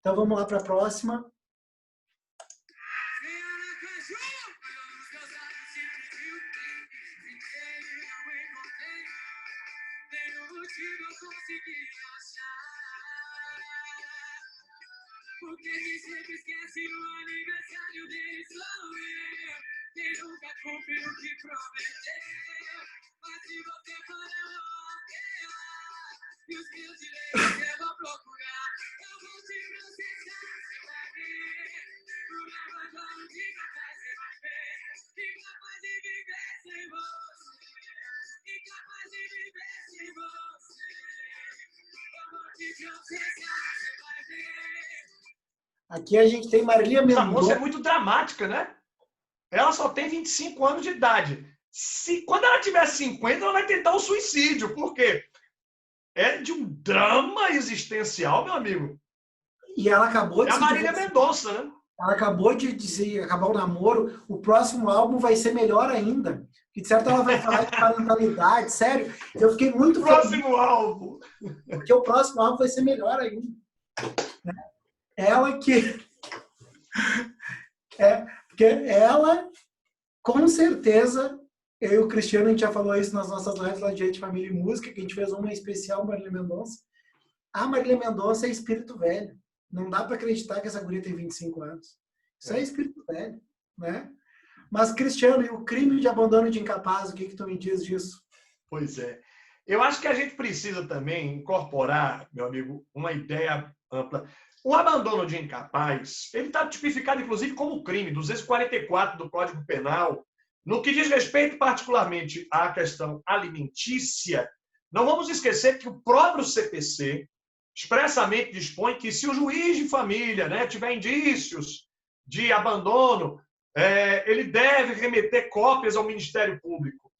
Então vamos lá para a próxima. Porque quem sempre esquece o aniversário dele sou eu. Quem nunca cumpriu o que prometeu. Mas se você for, eu vou até lá. E os meus direitos eu vou procurar. Eu vou te processar, você vai ver. Por abandono de capaz, você vai ver. Incapaz de viver sem você. Incapaz de viver sem você. Eu vou te processar, você vai ver. Aqui a gente tem Marília Mendonça. Essa moça é muito dramática, né? Ela só tem 25 anos de idade. Quando ela tiver 50, ela vai tentar o suicídio. Por quê? É de um drama existencial, meu amigo. E ela acabou de... É a Marília Mendonça, né? Ela acabou de acabar o namoro. O próximo álbum vai ser melhor ainda. Que de certo ela vai falar de parentalidade. Sério, eu fiquei muito feliz. Próximo álbum. Porque o próximo álbum vai ser melhor ainda. Ela que... Porque ela, com certeza, eu e o Cristiano, a gente já falou isso nas nossas lives lá de Direito, Família e Música, que a gente fez uma especial Marília Mendonça. A Marília Mendonça é espírito velho. Não dá para acreditar que essa guria tem 25 anos. Isso é espírito velho, né? Mas, Cristiano, e o crime de abandono de incapaz, o que tu me diz disso? Pois é. Eu acho que a gente precisa também incorporar, meu amigo, uma ideia ampla. O abandono de incapaz, ele está tipificado, inclusive, como crime, 244 do Código Penal. No que diz respeito, particularmente, à questão alimentícia, não vamos esquecer que o próprio CPC expressamente dispõe que se o juiz de família, né, tiver indícios de abandono, ele deve remeter cópias ao Ministério Público.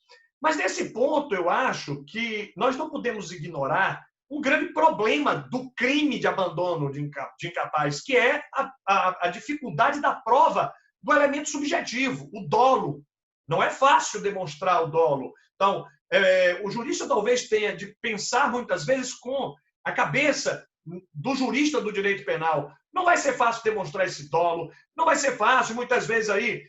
Mas nesse ponto, eu acho que nós não podemos ignorar um grande problema do crime de abandono de incapaz, que é a dificuldade da prova do elemento subjetivo, o dolo. Não é fácil demonstrar o dolo. Então, o jurista talvez tenha de pensar muitas vezes com a cabeça do jurista do direito penal. Não vai ser fácil demonstrar esse dolo, não vai ser fácil, muitas vezes aí.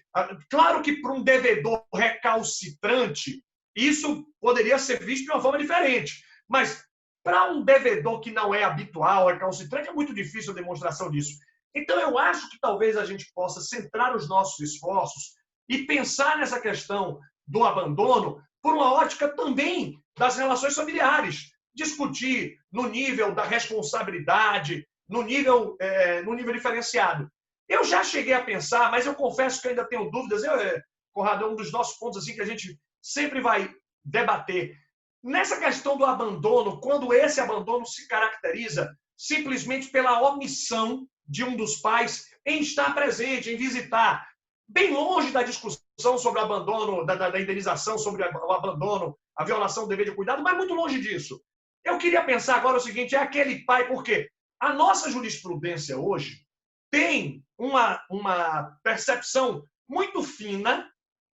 Claro que para um devedor recalcitrante, isso poderia ser visto de uma forma diferente. Mas para um devedor que não é habitual, recalcitrante, é muito difícil a demonstração disso. Então, eu acho que talvez a gente possa centrar os nossos esforços e pensar nessa questão do abandono por uma ótica também das relações familiares. Discutir no nível da responsabilidade, no nível diferenciado. Eu já cheguei a pensar, mas eu confesso que ainda tenho dúvidas. Conrado, é um dos nossos pontos assim, que a gente sempre vai debater. Nessa questão do abandono, quando esse abandono se caracteriza simplesmente pela omissão de um dos pais em estar presente, em visitar, bem longe da discussão sobre o abandono, da indenização sobre o abandono, a violação do dever de cuidado, mas muito longe disso. Eu queria pensar agora o seguinte, é aquele pai, porque a nossa jurisprudência hoje tem uma percepção muito fina,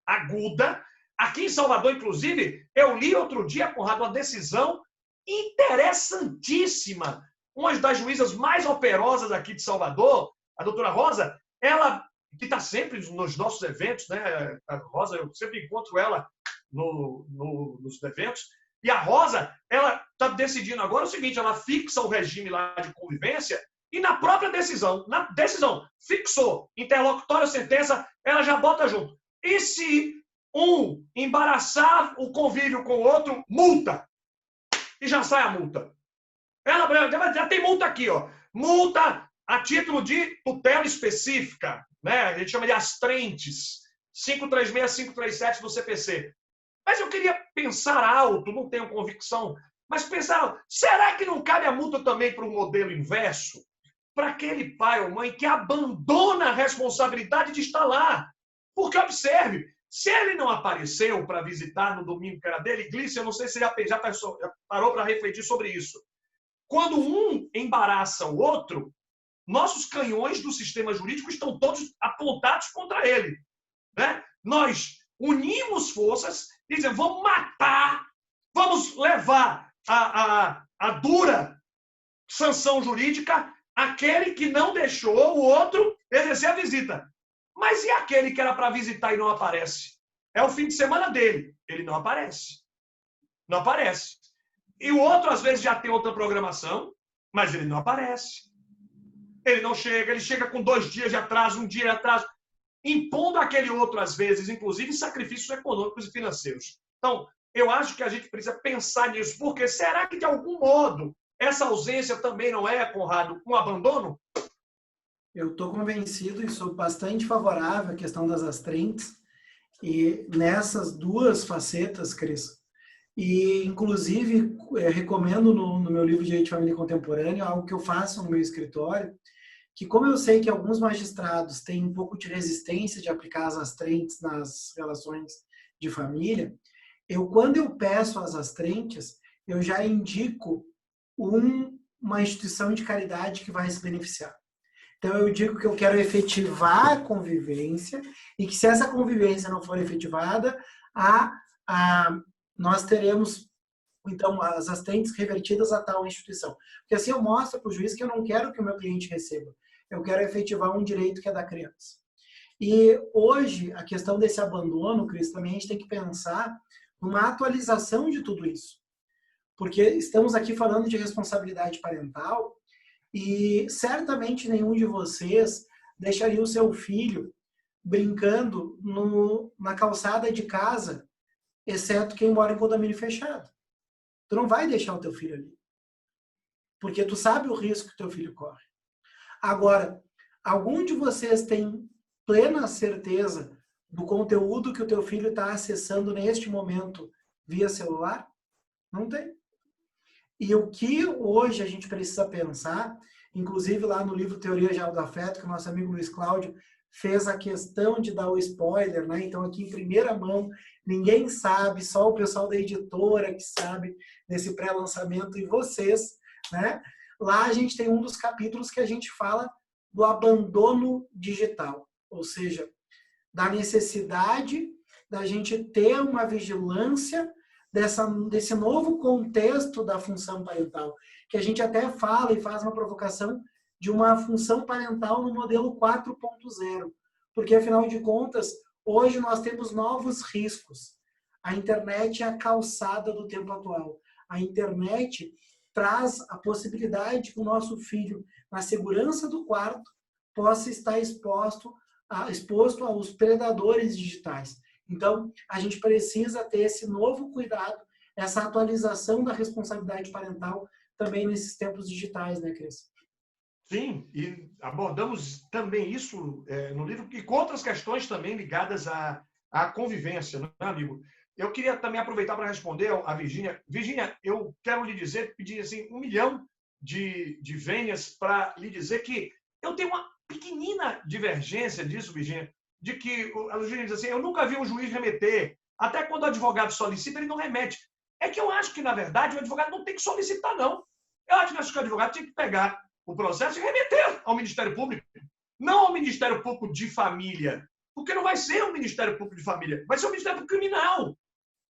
aguda. Aqui em Salvador, inclusive, eu li outro dia, Conrado, uma decisão interessantíssima. Uma das juízas mais operosas aqui de Salvador, a doutora Rosa, ela, que está sempre nos nossos eventos, né? A Rosa, eu sempre encontro ela nos eventos, e a Rosa, ela está decidindo agora o seguinte, ela fixa o regime lá de convivência e na própria decisão, fixou interlocutória, sentença, ela já bota junto. E se um embaraçar o convívio com o outro, multa. E já sai a multa. Ela já tem multa aqui, ó. Multa a título de tutela específica, né? A gente chama de astrentes. 536, 537 do CPC. Mas eu queria pensar alto, não tenho convicção, mas pensar alto. Será que não cabe a multa também para o modelo inverso? Para aquele pai ou mãe que abandona a responsabilidade de estar lá. Porque, observe, se ele não apareceu para visitar no domingo que era dele, Glícia, eu não sei se já parou para refletir sobre isso. Quando um embaraça o outro, nossos canhões do sistema jurídico estão todos apontados contra ele. Né? Nós unimos forças e dizemos, vamos matar, vamos levar a dura sanção jurídica àquele que não deixou o outro exercer a visita. Mas e aquele que era para visitar e não aparece? É o fim de semana dele. Ele não aparece. Não aparece. E o outro, às vezes, já tem outra programação, mas ele não aparece. Ele não chega, ele chega com 2 dias de atraso, 1 dia de atraso, impondo àquele outro, às vezes, inclusive, sacrifícios econômicos e financeiros. Então, eu acho que a gente precisa pensar nisso, porque será que, de algum modo, essa ausência também não é, Conrado, um abandono? Eu estou convencido e sou bastante favorável à questão das astrentes e nessas duas facetas, Cris. E, inclusive, recomendo no meu livro de Direito de Família Contemporâneo algo que eu faço no meu escritório, que como eu sei que alguns magistrados têm um pouco de resistência de aplicar as astrentes nas relações de família, quando eu peço as astrentes, eu já indico uma instituição de caridade que vai se beneficiar. Então, eu digo que eu quero efetivar a convivência e que se essa convivência não for efetivada, nós teremos, então, as astrentes revertidas a tal instituição. Porque assim eu mostro para o juiz que eu não quero que o meu cliente receba. Eu quero efetivar um direito que é da criança. E hoje, a questão desse abandono, Cris, também a gente tem que pensar numa atualização de tudo isso. Porque estamos aqui falando de responsabilidade parental e certamente nenhum de vocês deixaria o seu filho brincando na calçada de casa, exceto quem mora em condomínio fechado. Tu não vai deixar o teu filho ali, porque tu sabe o risco que o teu filho corre. Agora, algum de vocês tem plena certeza do conteúdo que o teu filho está acessando neste momento via celular? Não tem. E o que hoje a gente precisa pensar, inclusive lá no livro Teoria Geral do Afeto, que o nosso amigo Luiz Cláudio fez a questão de dar o spoiler, né? Então aqui em primeira mão, ninguém sabe, só o pessoal da editora que sabe desse pré-lançamento e vocês, né? Lá a gente tem um dos capítulos que a gente fala do abandono digital, ou seja, da necessidade da gente ter uma vigilância desse novo contexto da função parental, que a gente até fala e faz uma provocação de uma função parental no modelo 4.0, porque, afinal de contas, hoje nós temos novos riscos. A internet é a calçada do tempo atual. A internet traz a possibilidade que o nosso filho, na segurança do quarto, possa estar exposto aos predadores digitais. Então, a gente precisa ter esse novo cuidado, essa atualização da responsabilidade parental também nesses tempos digitais, né, Cris? Sim, e abordamos também isso no livro, e com outras questões também ligadas à convivência, né, amigo? Eu queria também aproveitar para responder a Virgínia. Virgínia, eu quero lhe dizer, pedir assim, 1 milhão de vênias para lhe dizer que eu tenho uma pequenina divergência disso, Virgínia, de que a Virgínia diz assim, eu nunca vi um juiz remeter, até quando o advogado solicita, ele não remete. É que eu acho que, na verdade, o advogado não tem que solicitar, não. Eu acho que o advogado tem que pegar o processo e remeter ao Ministério Público, não ao Ministério Público de Família, porque não vai ser o Ministério Público de Família, vai ser o Ministério Público Criminal.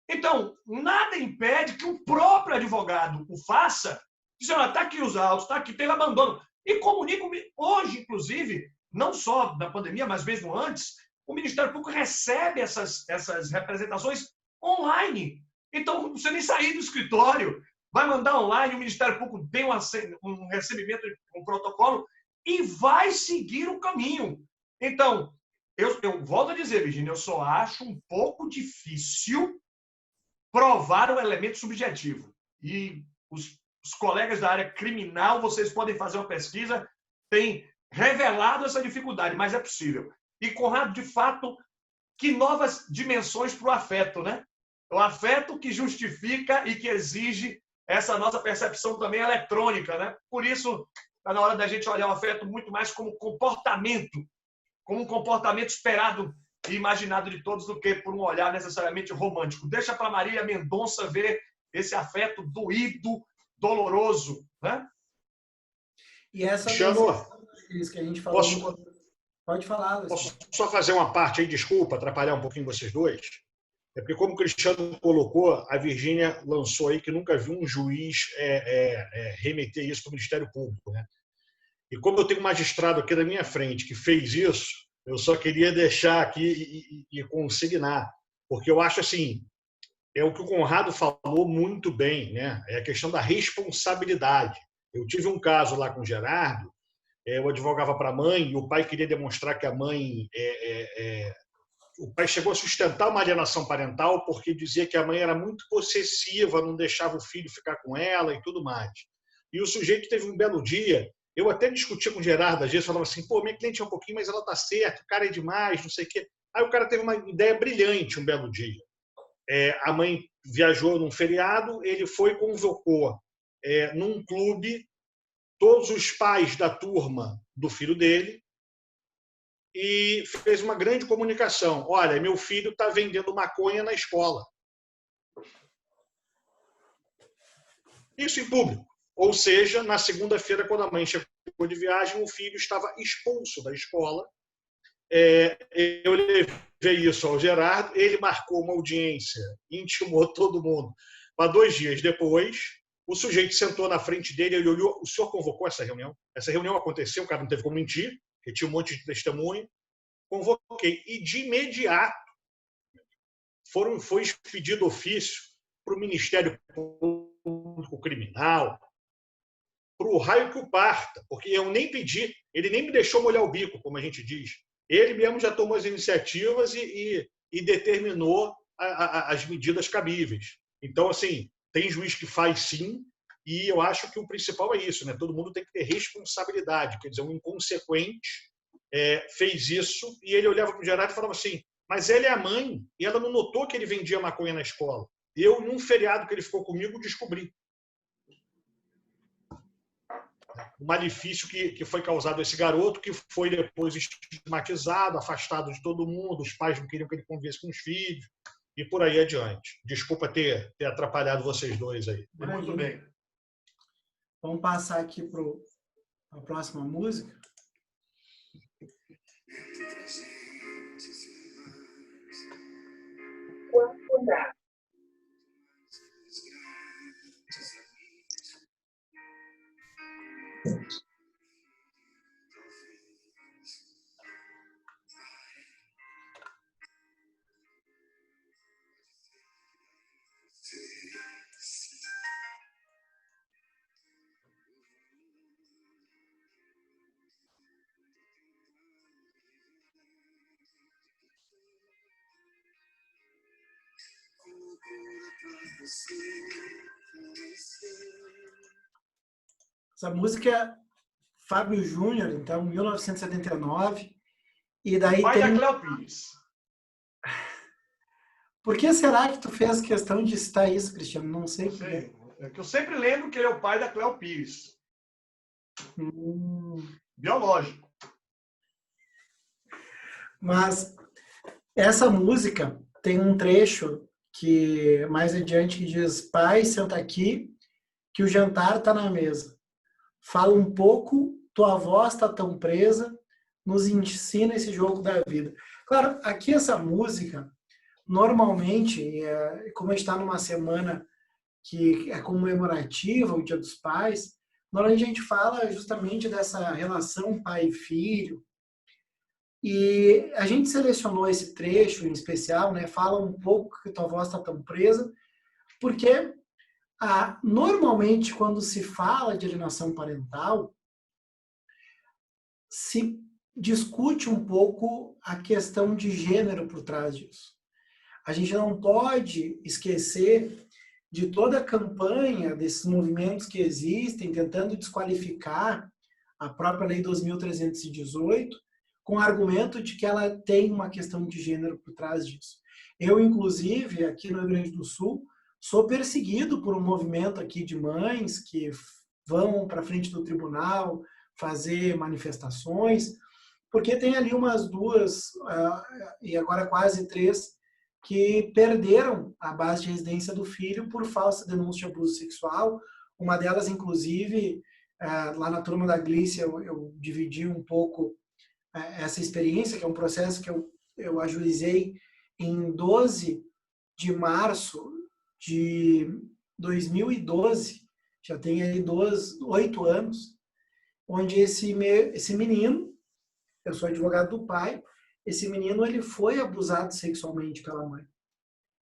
Então, nada impede que o próprio advogado o faça, dizendo, está aqui os autos, está aqui, teve abandono, e comunica, hoje, inclusive, não só na pandemia, mas mesmo antes, o Ministério Público recebe essas representações online. Então, não precisa nem sair do escritório, vai mandar online, o Ministério Público tem um recebimento, um protocolo, e vai seguir o caminho. Então, eu volto a dizer, Virgínia, eu só acho um pouco difícil provar o elemento subjetivo. E os colegas da área criminal, vocês podem fazer uma pesquisa, têm revelado essa dificuldade, mas é possível. E, Conrado, de fato, que novas dimensões para o afeto, né? O afeto que justifica e que exige essa nossa percepção também eletrônica, né? Por isso, está na hora da gente olhar o afeto muito mais como comportamento, como um comportamento esperado e imaginado de todos do que por um olhar necessariamente romântico. Deixa para Marília Mendonça ver esse afeto doído, doloroso, né? E essa que a gente falou... Pode falar, Luiz. Posso só fazer uma parte aí, desculpa, atrapalhar um pouquinho vocês dois? É porque, como o Cristiano colocou, a Virgínia lançou aí que nunca viu um juiz remeter isso para o Ministério Público, né? E como eu tenho um magistrado aqui na minha frente que fez isso, eu só queria deixar aqui e consignar, porque eu acho assim, é o que o Conrado falou muito bem, né? É a questão da responsabilidade. Eu tive um caso lá com o Gerardo, eu advogava para a mãe e o pai queria demonstrar que a mãe... O pai chegou a sustentar uma alienação parental porque dizia que a mãe era muito possessiva, não deixava o filho ficar com ela e tudo mais. E o sujeito teve um belo dia, eu até discutia com o Gerardo, às vezes falava assim, pô, minha cliente é um pouquinho, mas ela tá certa, o cara é demais, não sei o quê. Aí o cara teve uma ideia brilhante um belo dia. A mãe viajou num feriado, ele foi e convocou num clube todos os pais da turma do filho dele e fez uma grande comunicação. Olha, meu filho está vendendo maconha na escola. Isso em público. Ou seja, na segunda-feira, quando a mãe chegou de viagem, o filho estava expulso da escola. Eu levei isso ao Gerardo, ele marcou uma audiência, intimou todo mundo. Para 2 dias depois, o sujeito sentou na frente dele, ele olhou, o senhor convocou essa reunião? Essa reunião aconteceu, o cara não teve como mentir, porque tinha um monte de testemunho. convoquei. E de imediato foi expedido ofício para o Ministério Público Criminal, para o raio que o parta, porque eu nem pedi, ele nem me deixou molhar o bico, como a gente diz. Ele mesmo já tomou as iniciativas e determinou as medidas cabíveis. Então, assim, tem juiz que faz sim, e eu acho que o principal é isso, né? Todo mundo tem que ter responsabilidade. Quer dizer, um inconsequente fez isso e ele olhava para o Gerardo e falava assim, mas ela é a mãe e ela não notou que ele vendia maconha na escola. Eu, num feriado que ele ficou comigo, descobri o malefício que foi causado a esse garoto, que foi depois estigmatizado, afastado de todo mundo, os pais não queriam que ele convivesse com os filhos, e por aí adiante. Desculpa ter atrapalhado vocês dois aí. Muito bem. Vamos passar aqui para a próxima música. Essa música é Fábio Júnior, então, 1979. E daí Pai da tem... Cléo Pires. Por que será que tu fez questão de citar isso, Cristiano? Não sei. Não sei. É que eu sempre lembro que ele é o pai da Cléo Pires. Biológico. Mas essa música tem um trecho que mais adiante que diz: pai, senta aqui, que o jantar tá na mesa. Fala um pouco, tua voz tá tão presa, nos ensina esse jogo da vida. Claro, aqui essa música, normalmente, como a gente está numa semana que é comemorativa, o Dia dos Pais, normalmente a gente fala justamente dessa relação pai e filho. E a gente selecionou esse trecho em especial, né? Fala um pouco que tua voz está tão presa, porque normalmente quando se fala de alienação parental, se discute um pouco a questão de gênero por trás disso. A gente não pode esquecer de toda a campanha desses movimentos que existem, tentando desqualificar a própria Lei 2.318, com o argumento de que ela tem uma questão de gênero por trás disso. Eu, inclusive, aqui no Rio Grande do Sul, sou perseguido por um movimento aqui de mães que vão para frente do tribunal fazer manifestações, porque tem ali umas duas, e agora quase 3, que perderam a base de residência do filho por falsa denúncia de abuso sexual. Uma delas, inclusive, lá na turma da Glícia, eu dividi um pouco essa experiência, que é um processo que eu ajuizei em 12 de março de 2012, já tem aí 8 anos, onde esse menino, eu sou advogado do pai, esse menino ele foi abusado sexualmente pela mãe.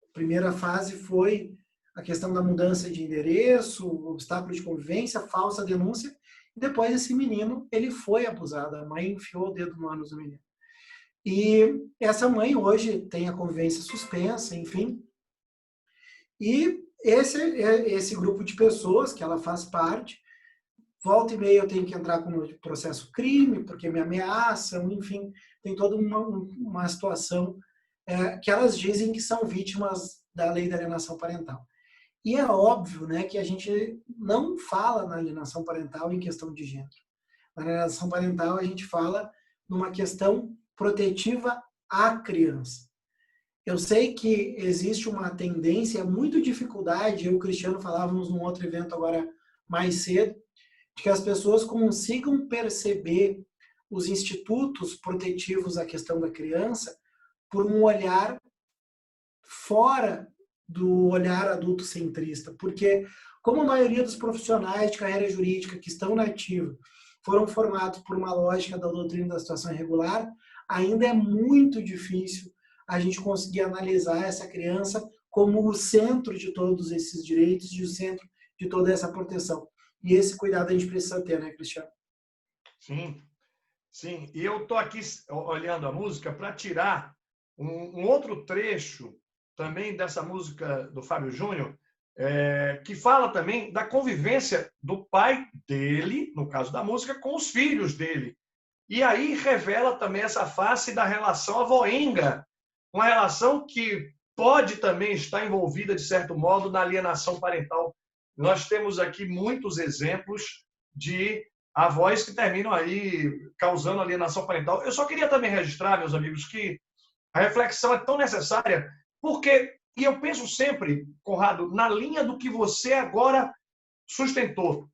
A primeira fase foi a questão da mudança de endereço, obstáculo de convivência, falsa denúncia, e depois esse menino ele foi abusado, a mãe enfiou o dedo no ânus do menino. E essa mãe hoje tem a convivência suspensa, enfim. E esse grupo de pessoas que ela faz parte, volta e meia eu tenho que entrar com o processo crime, porque me ameaçam, enfim, tem toda uma situação que elas dizem que são vítimas da lei da alienação parental. E é óbvio, né, que a gente não fala na alienação parental em questão de gênero. Na alienação parental a gente fala numa questão protetiva à criança. Eu sei que existe uma tendência, muito dificuldade, eu e o Cristiano falávamos num outro evento agora mais cedo, de que as pessoas consigam perceber os institutos protetivos à questão da criança por um olhar fora do olhar adulto-centrista. Porque, como a maioria dos profissionais de carreira jurídica que estão na ativa foram formados por uma lógica da doutrina da situação irregular, ainda é muito difícil a gente conseguir analisar essa criança como o centro de todos esses direitos e o centro de toda essa proteção. E esse cuidado a gente precisa ter, né, Cristiano? Sim, sim. E eu estou aqui olhando a música para tirar um outro trecho também dessa música do Fábio Júnior, que fala também da convivência do pai dele, no caso da música, com os filhos dele. E aí revela também essa face da relação avoenga, uma relação que pode também estar envolvida, de certo modo, na alienação parental. Nós temos aqui muitos exemplos de avós que terminam aí causando alienação parental. Eu só queria também registrar, meus amigos, que a reflexão é tão necessária, porque, e eu penso sempre, Conrado, na linha do que você agora sustentou,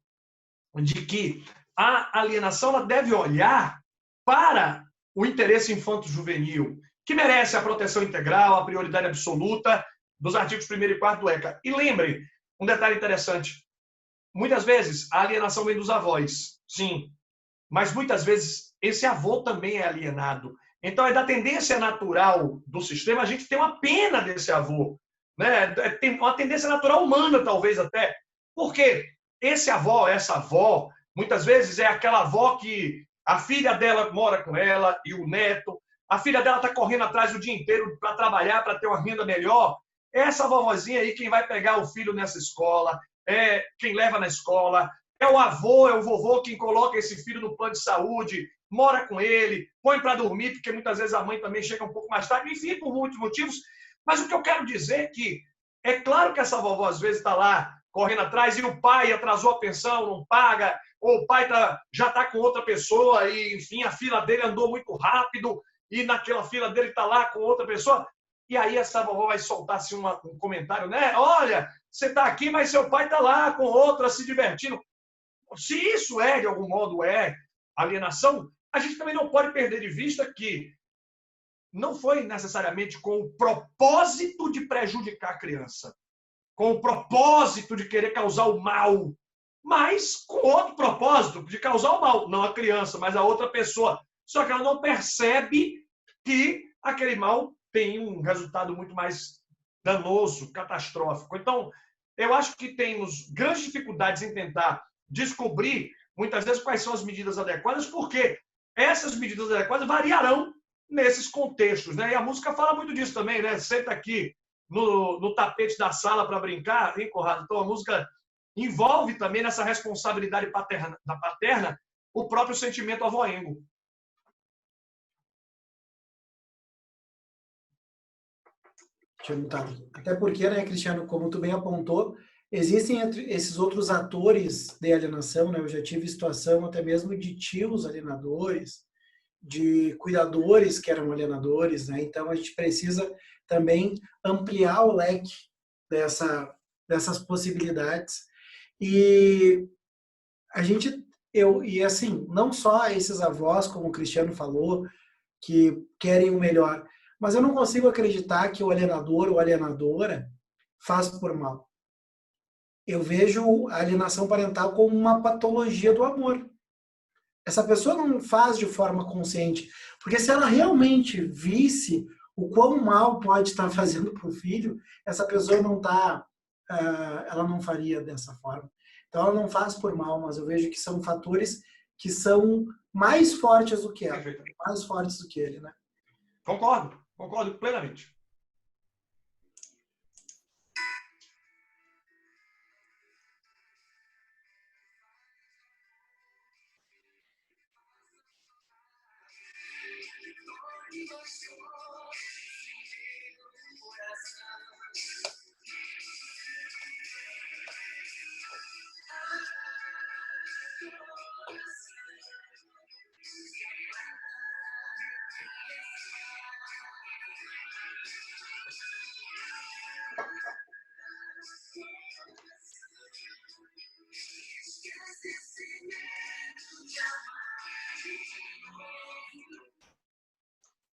de que a alienação ela deve olhar para o interesse infanto-juvenil, que merece a proteção integral, a prioridade absoluta dos artigos 1º e 4º do ECA. E lembre, um detalhe interessante, muitas vezes a alienação vem dos avós, sim, mas muitas vezes esse avô também é alienado. Então é da tendência natural do sistema a gente ter uma pena desse avô, né? Tem uma tendência natural humana, talvez até, porque esse avó, essa avó, muitas vezes é aquela avó que a filha dela mora com ela e o neto, a filha dela está correndo atrás o dia inteiro para trabalhar, para ter uma renda melhor. Essa vovozinha aí, quem vai pegar o filho nessa escola, é quem leva na escola, é o avô, é o vovô quem coloca esse filho no plano de saúde, mora com ele, põe para dormir, porque muitas vezes a mãe também chega um pouco mais tarde, enfim, por muitos motivos. Mas o que eu quero dizer é que é claro que essa vovó às vezes está lá correndo atrás e o pai atrasou a pensão, não paga, ou o pai já está com outra pessoa e, enfim, a fila dele andou muito rápido e naquela fila dele está lá com outra pessoa. E aí essa vovó vai soltar assim, um comentário, né? Olha, você está aqui, mas seu pai está lá com outra se divertindo. Se isso de algum modo, alienação, a gente também não pode perder de vista que não foi necessariamente com o propósito de prejudicar a criança, com o propósito de querer causar o mal, mas com outro propósito, de causar o mal, não a criança, mas a outra pessoa. Só que ela não percebe que aquele mal tem um resultado muito mais danoso, catastrófico. Então, eu acho que temos grandes dificuldades em tentar descobrir, muitas vezes, quais são as medidas adequadas, porque essas medidas adequadas variarão nesses contextos, né? E a música fala muito disso também, né? Senta aqui no tapete da sala para brincar, hein, Conrado? Então, a música envolve também nessa responsabilidade paterna o próprio sentimento avoengo. Até porque, né, Cristiano, como tu bem apontou, existem entre esses outros atores de alienação, né? Eu já tive situação até mesmo de tios alienadores, de cuidadores que eram alienadores, né? Então a gente precisa também ampliar o leque dessas possibilidades. E a gente, e assim, não só esses avós, como o Cristiano falou, que querem o melhor, mas eu não consigo acreditar que o alienador ou alienadora faz por mal. Eu vejo a alienação parental como uma patologia do amor. Essa pessoa não faz de forma consciente, porque se ela realmente visse o quão mal pode estar fazendo para o filho, essa pessoa ela não faria dessa forma. Então ela não faz por mal, mas eu vejo que são fatores que são mais fortes do que ela, mais fortes do que ele, né? Concordo plenamente.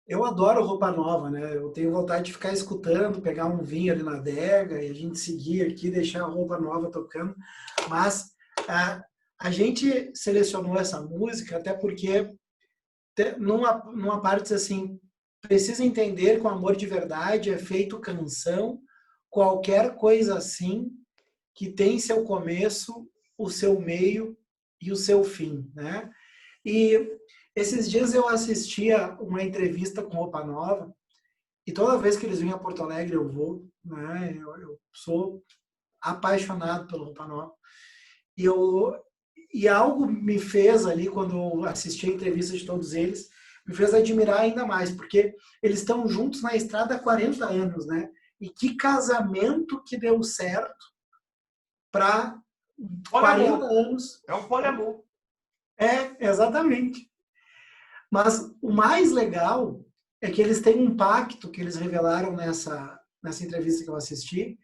Eu adoro roupa nova, né? Eu tenho vontade de ficar escutando, pegar um vinho ali na adega e a gente seguir aqui, deixar a roupa nova tocando. Mas a gente selecionou essa música até porque numa parte diz assim, precisa entender que o amor de verdade é feito canção, qualquer coisa assim, que tem seu começo, o seu meio e o seu fim, né? E esses dias eu assistia uma entrevista com Roupa Nova, e toda vez que eles vêm a Porto Alegre eu vou, né? Eu sou apaixonado pelo Roupa Nova. E algo me fez ali, quando eu assisti a entrevista de todos eles, me fez admirar ainda mais, porque eles estão juntos na estrada há 40 anos, né? E que casamento que deu certo para 40 anos. É um poliamor. Exatamente. Mas o mais legal é que eles têm um pacto que eles revelaram nessa entrevista que eu assisti,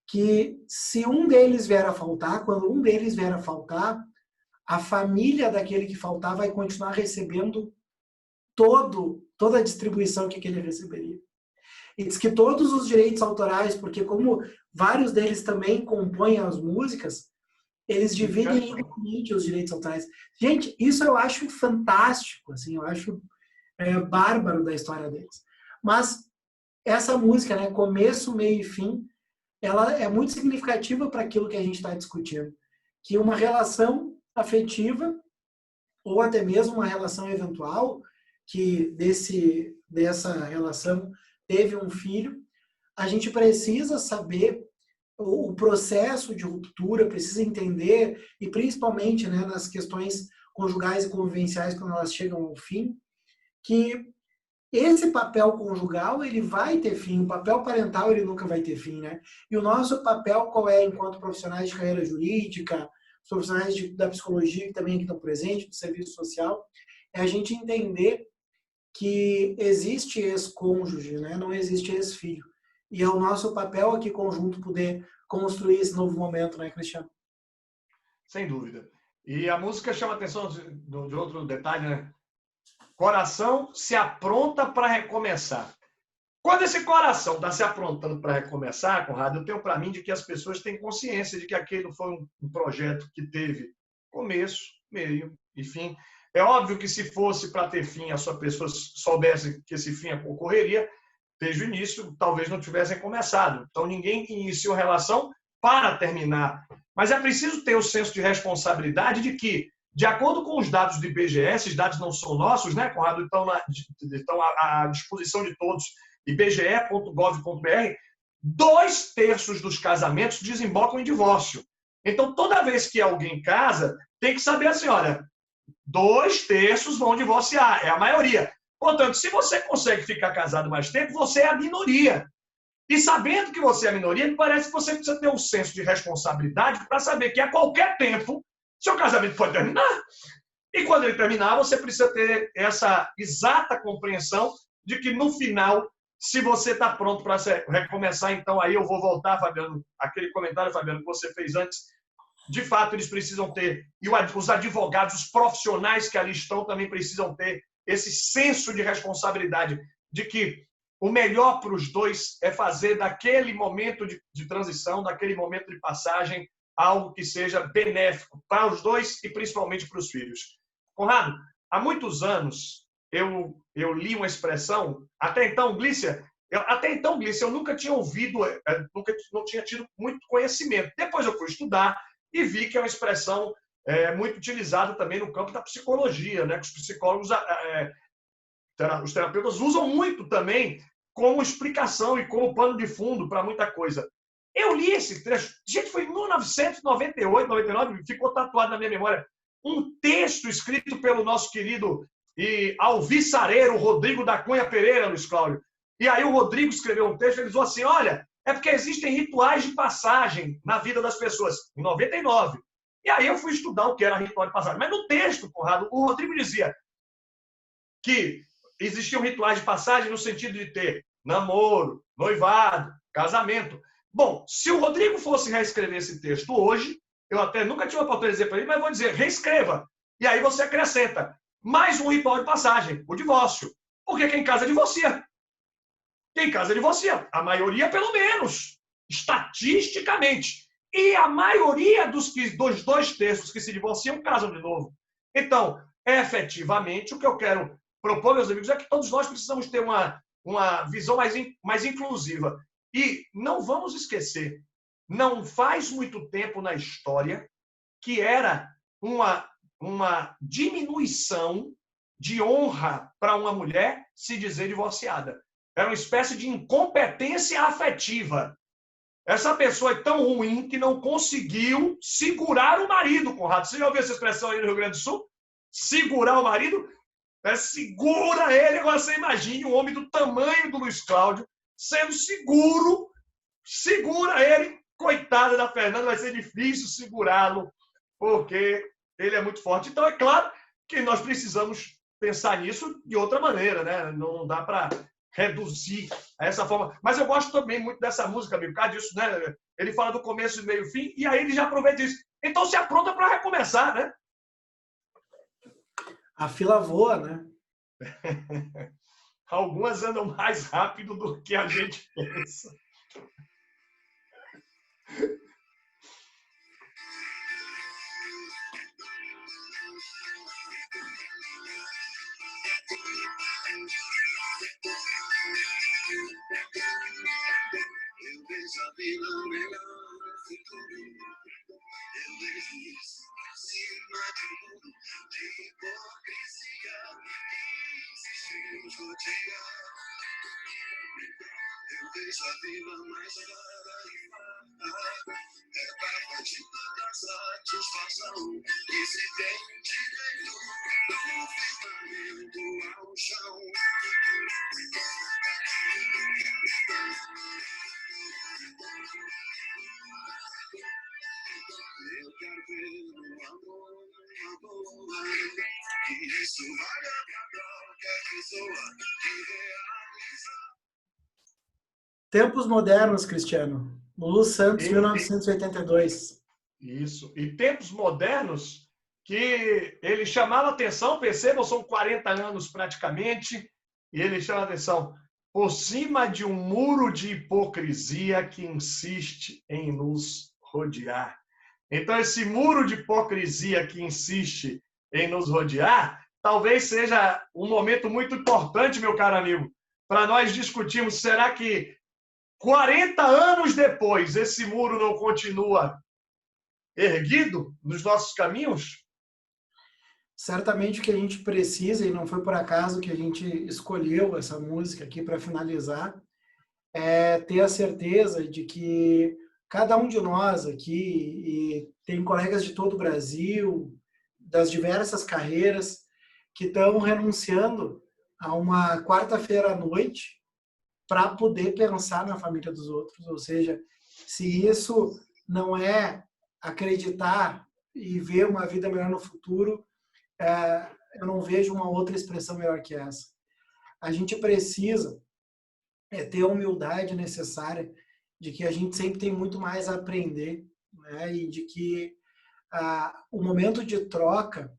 que se um deles vier a faltar, quando um deles vier a faltar, a família daquele que faltar vai continuar recebendo toda a distribuição que ele receberia. E diz que todos os direitos autorais, porque como vários deles também compõem as músicas, eles dividem igualmente os direitos autorais. Gente, isso eu acho fantástico, assim, eu acho bárbaro da história deles. Mas essa música, né, começo, meio e fim, ela é muito significativa para aquilo que a gente está discutindo. Que uma relação afetiva, ou até mesmo uma relação eventual, que dessa relação teve um filho, a gente precisa saber o processo de ruptura, precisa entender, e principalmente, né, nas questões conjugais e convivenciais, quando elas chegam ao fim, que esse papel conjugal, ele vai ter fim, o papel parental, ele nunca vai ter fim, né? E o nosso papel, qual é, enquanto profissionais de carreira jurídica, profissionais da psicologia, que também aqui estão presentes, do serviço social, é a gente entender que existe ex-cônjuge, né? Não existe ex-filho. E é o nosso papel aqui conjunto poder construir esse novo momento, né, Cristiano? Sem dúvida. E a música chama a atenção de outro detalhe, né? Coração se apronta para recomeçar. Quando esse coração está se aprontando para recomeçar, Conrado, eu tenho para mim de que as pessoas têm consciência de que aquele foi um projeto que teve começo, meio e fim. É óbvio que se fosse para ter fim, as pessoas soubessem que esse fim ocorreria, desde o início, talvez não tivessem começado. Então, ninguém iniciou relação para terminar. Mas é preciso ter o senso de responsabilidade de que, de acordo com os dados do IBGE, esses dados não são nossos, né, Conrado? Estão à disposição de todos, ibge.gov.br, 2/3 dos casamentos desembocam em divórcio. Então, toda vez que alguém casa, tem que saber assim, olha, 2/3 vão divorciar, é a maioria. Portanto, se você consegue ficar casado mais tempo, você é a minoria. E sabendo que você é a minoria, me parece que você precisa ter um senso de responsabilidade para saber que a qualquer tempo seu casamento pode terminar. E quando ele terminar, você precisa ter essa exata compreensão de que no final, se você está pronto para recomeçar, então aí eu vou voltar, Fabiano, aquele comentário, Fabiano, que você fez antes. De fato, eles precisam ter, e os advogados, os profissionais que ali estão também precisam ter esse senso de responsabilidade de que o melhor para os dois é fazer daquele momento de transição, daquele momento de passagem, algo que seja benéfico para os dois e principalmente para os filhos. Conrado, há muitos anos eu li uma expressão, até então, Glícia, eu nunca tinha ouvido, não tinha tido muito conhecimento. Depois eu fui estudar e vi que é uma expressão muito utilizada também no campo da psicologia, né? Que os psicólogos, os terapeutas usam muito também como explicação e como pano de fundo para muita coisa. Eu li esse trecho, gente, foi em 1998, 99, ficou tatuado na minha memória, um texto escrito pelo nosso querido e alvissareiro Rodrigo da Cunha Pereira, Luiz Cláudio. E aí o Rodrigo escreveu um texto, ele dizia assim, olha, é porque existem rituais de passagem na vida das pessoas, em 99. E aí eu fui estudar o que era ritual de passagem. Mas no texto, Conrado, o Rodrigo dizia que existiam rituais de passagem no sentido de ter namoro, noivado, casamento. Bom, se o Rodrigo fosse reescrever esse texto hoje, eu até nunca tive a oportunidade de dizer para ele, mas vou dizer, reescreva. E aí você acrescenta mais um ritual de passagem, o divórcio. Porque quem casa divorcia. Quem casa divorcia. A maioria, pelo menos, estatisticamente. E a maioria dos 2/3 que se divorciam casam de novo. Então, efetivamente, o que eu quero propor, meus amigos, é que todos nós precisamos ter uma visão mais inclusiva. E não vamos esquecer, não faz muito tempo na história que era uma diminuição de honra para uma mulher se dizer divorciada. Era uma espécie de incompetência afetiva. Essa pessoa é tão ruim que não conseguiu segurar o marido, Conrado. Você já ouviu essa expressão aí no Rio Grande do Sul? Segurar o marido? Segura ele. Agora você imagine um homem do tamanho do Luiz Cláudio sendo seguro. Segura ele. Coitada da Fernanda, vai ser difícil segurá-lo, porque ele é muito forte. Então, é claro que nós precisamos pensar nisso de outra maneira, né? Não dá para reduzir a essa forma. Mas eu gosto também muito dessa música, amigo, por causa disso, né? Ele fala do começo, meio e fim, e aí ele já aproveita isso. Então se apronta para recomeçar, né? A fila voa, né? Algumas andam mais rápido do que a gente pensa. Eu vejo a vida melhor no futuro. Eu vejo isso acima de um mundo de hipocrisia que insiste em rodear. Eu vejo a vida mais clara e farta. É da de toda satisfação que se tem direito do fundamento ao chão. Eu quero ver o amor na boa, que isso valha pra qualquer pessoa que realiza. Tempos modernos, Cristiano. Lulu Santos, 1982. Isso. E tempos modernos que ele chamava atenção, percebam, são 40 anos praticamente, e ele chama atenção por cima de um muro de hipocrisia que insiste em nos rodear. Então, esse muro de hipocrisia que insiste em nos rodear, talvez seja um momento muito importante, meu caro amigo, para nós discutirmos, será que 40 anos depois esse muro não continua erguido nos nossos caminhos? Certamente o que a gente precisa, e não foi por acaso que a gente escolheu essa música aqui para finalizar, é ter a certeza de que cada um de nós aqui, e tem colegas de todo o Brasil, das diversas carreiras, que estão renunciando a uma quarta-feira à noite para poder pensar na família dos outros. Ou seja, se isso não é acreditar e ver uma vida melhor no futuro, eu não vejo uma outra expressão melhor que essa. A gente precisa ter a humildade necessária de que a gente sempre tem muito mais a aprender, né? E de que o momento de troca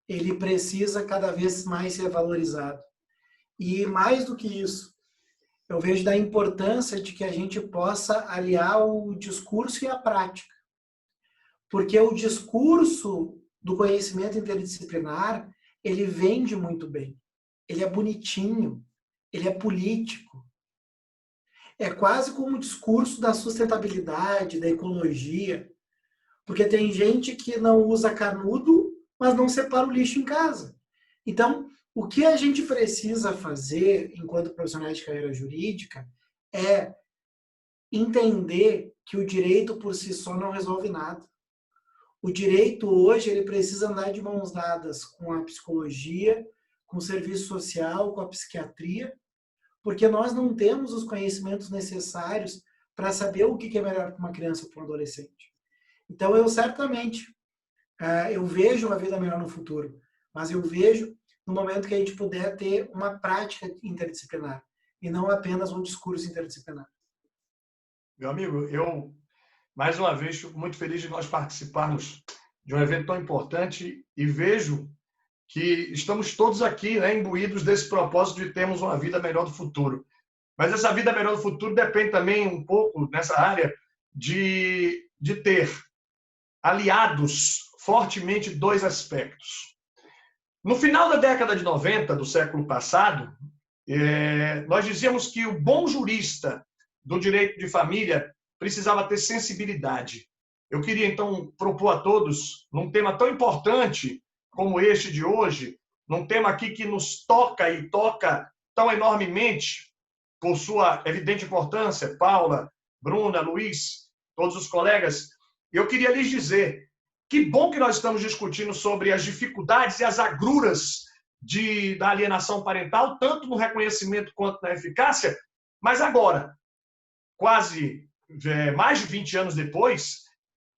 ele precisa cada vez mais ser valorizado. E mais do que isso, eu vejo da importância de que a gente possa aliar o discurso e a prática. Porque o discurso do conhecimento interdisciplinar, ele vende muito bem. Ele é bonitinho, ele é político. É quase como o discurso da sustentabilidade, da ecologia. Porque tem gente que não usa canudo, mas não separa o lixo em casa. Então, o que a gente precisa fazer, enquanto profissionais de carreira jurídica, é entender que o direito por si só não resolve nada. O direito hoje ele precisa andar de mãos dadas com a psicologia, com o serviço social, com a psiquiatria, porque nós não temos os conhecimentos necessários para saber o que é melhor para uma criança ou para um adolescente. Então, eu certamente, eu vejo uma vida melhor no futuro, mas eu vejo no momento que a gente puder ter uma prática interdisciplinar e não apenas um discurso interdisciplinar. Meu amigo, eu, mais uma vez, fico muito feliz de nós participarmos de um evento tão importante e vejo que estamos todos aqui, né, imbuídos desse propósito de termos uma vida melhor do futuro. Mas essa vida melhor do futuro depende também um pouco, nessa área, de ter aliados fortemente dois aspectos. No final da década de 90 do século passado, nós dizíamos que o bom jurista do direito de família precisava ter sensibilidade. Eu queria, então, propor a todos, num tema tão importante como este de hoje, num tema aqui que nos toca e toca tão enormemente, por sua evidente importância, Paula, Bruna, Luiz, todos os colegas, eu queria lhes dizer que bom que nós estamos discutindo sobre as dificuldades e as agruras da alienação parental, tanto no reconhecimento quanto na eficácia, mas agora, quase mais de 20 anos depois,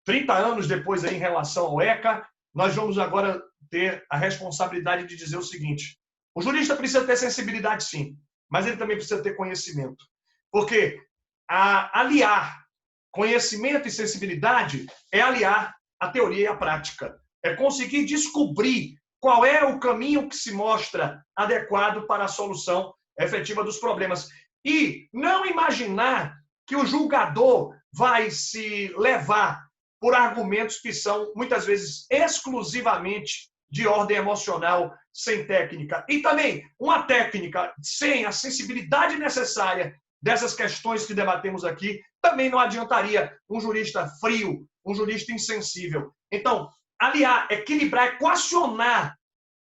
30 anos depois aí, em relação ao ECA, nós vamos agora ter a responsabilidade de dizer o seguinte: o jurista precisa ter sensibilidade, sim, mas ele também precisa ter conhecimento. Porque aliar conhecimento e sensibilidade é aliar a teoria e a prática. É conseguir descobrir qual é o caminho que se mostra adequado para a solução efetiva dos problemas. E não imaginar que o julgador vai se levar por argumentos que são, muitas vezes, exclusivamente de ordem emocional, sem técnica. E também, uma técnica sem a sensibilidade necessária dessas questões que debatemos aqui, também não adiantaria um jurista frio, um jurista insensível. Então, aliar, equilibrar, equacionar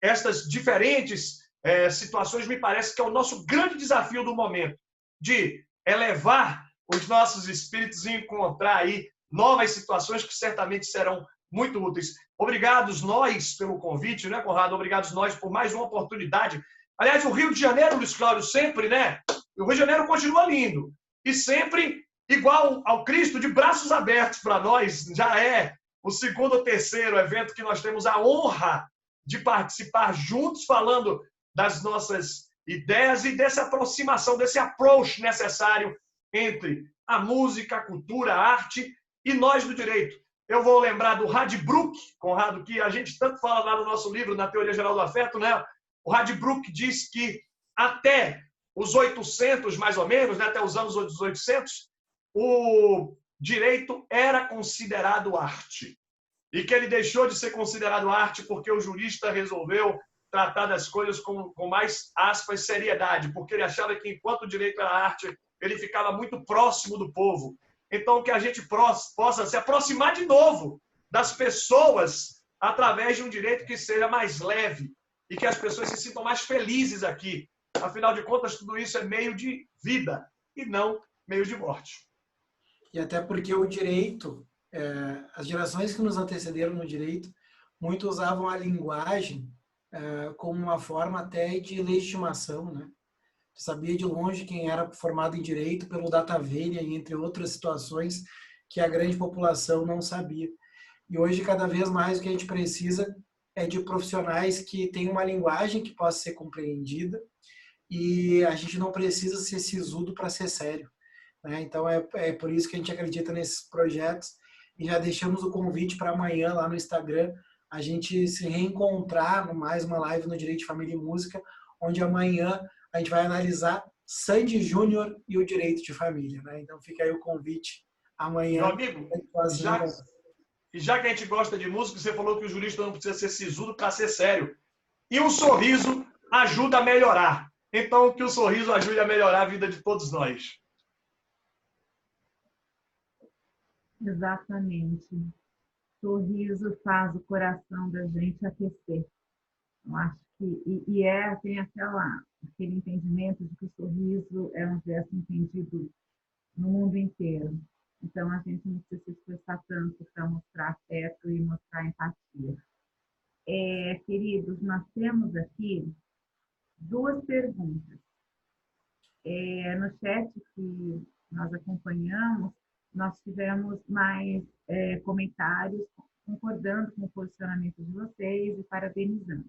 estas diferentes situações, me parece que é o nosso grande desafio do momento, de elevar os nossos espíritos e encontrar aí novas situações que certamente serão muito úteis. Obrigados nós pelo convite, né, Conrado? Obrigados nós por mais uma oportunidade. Aliás, o Rio de Janeiro, Luiz Cláudio, sempre, né? O Rio de Janeiro continua lindo. E sempre igual ao Cristo, de braços abertos para nós. Já é o segundo ou terceiro evento que nós temos a honra de participar juntos, falando das nossas ideias e dessa aproximação, desse approach necessário entre a música, a cultura, a arte e nós do direito. Eu vou lembrar do Radbruch, Conrado, que a gente tanto fala lá no nosso livro, na Teoria Geral do Afeto, né? O Radbruch diz que até os 800, mais ou menos, né? Até os anos 800, o direito era considerado arte. E que ele deixou de ser considerado arte porque o jurista resolveu tratar das coisas com mais, aspas, seriedade, porque ele achava que enquanto o direito era arte, ele ficava muito próximo do povo. Então, que a gente possa se aproximar de novo das pessoas através de um direito que seja mais leve e que as pessoas se sintam mais felizes aqui. Afinal de contas, tudo isso é meio de vida e não meio de morte. E até porque o direito, as gerações que nos antecederam no direito, muito usavam a linguagem como uma forma até de legitimação, né? Sabia de longe quem era formado em direito pelo data vênia, entre outras situações que a grande população não sabia. E hoje, cada vez mais, o que a gente precisa é de profissionais que tenham uma linguagem que possa ser compreendida, e a gente não precisa ser sisudo para ser sério, né? Então, é por isso que a gente acredita nesses projetos, e já deixamos o convite para amanhã lá no Instagram, a gente se reencontrar mais uma live no Direito de Família e Música, onde amanhã a gente vai analisar Sandy Júnior e o direito de família, né? Então fica aí o convite amanhã. Meu amigo, já que a gente gosta de música, você falou que o jurista não precisa ser sisudo para ser sério. E um sorriso ajuda a melhorar. Então, que o sorriso ajude a melhorar a vida de todos nós. Exatamente. Sorriso faz o coração da gente aquecer. Eu acho que tem aquele entendimento de que o sorriso é um gesto entendido no mundo inteiro. Então, a gente não precisa se esforçar tanto para mostrar afeto e mostrar empatia. Queridos, nós temos aqui 2 perguntas. No chat que nós acompanhamos, nós tivemos mais comentários concordando com o posicionamento de vocês e parabenizando.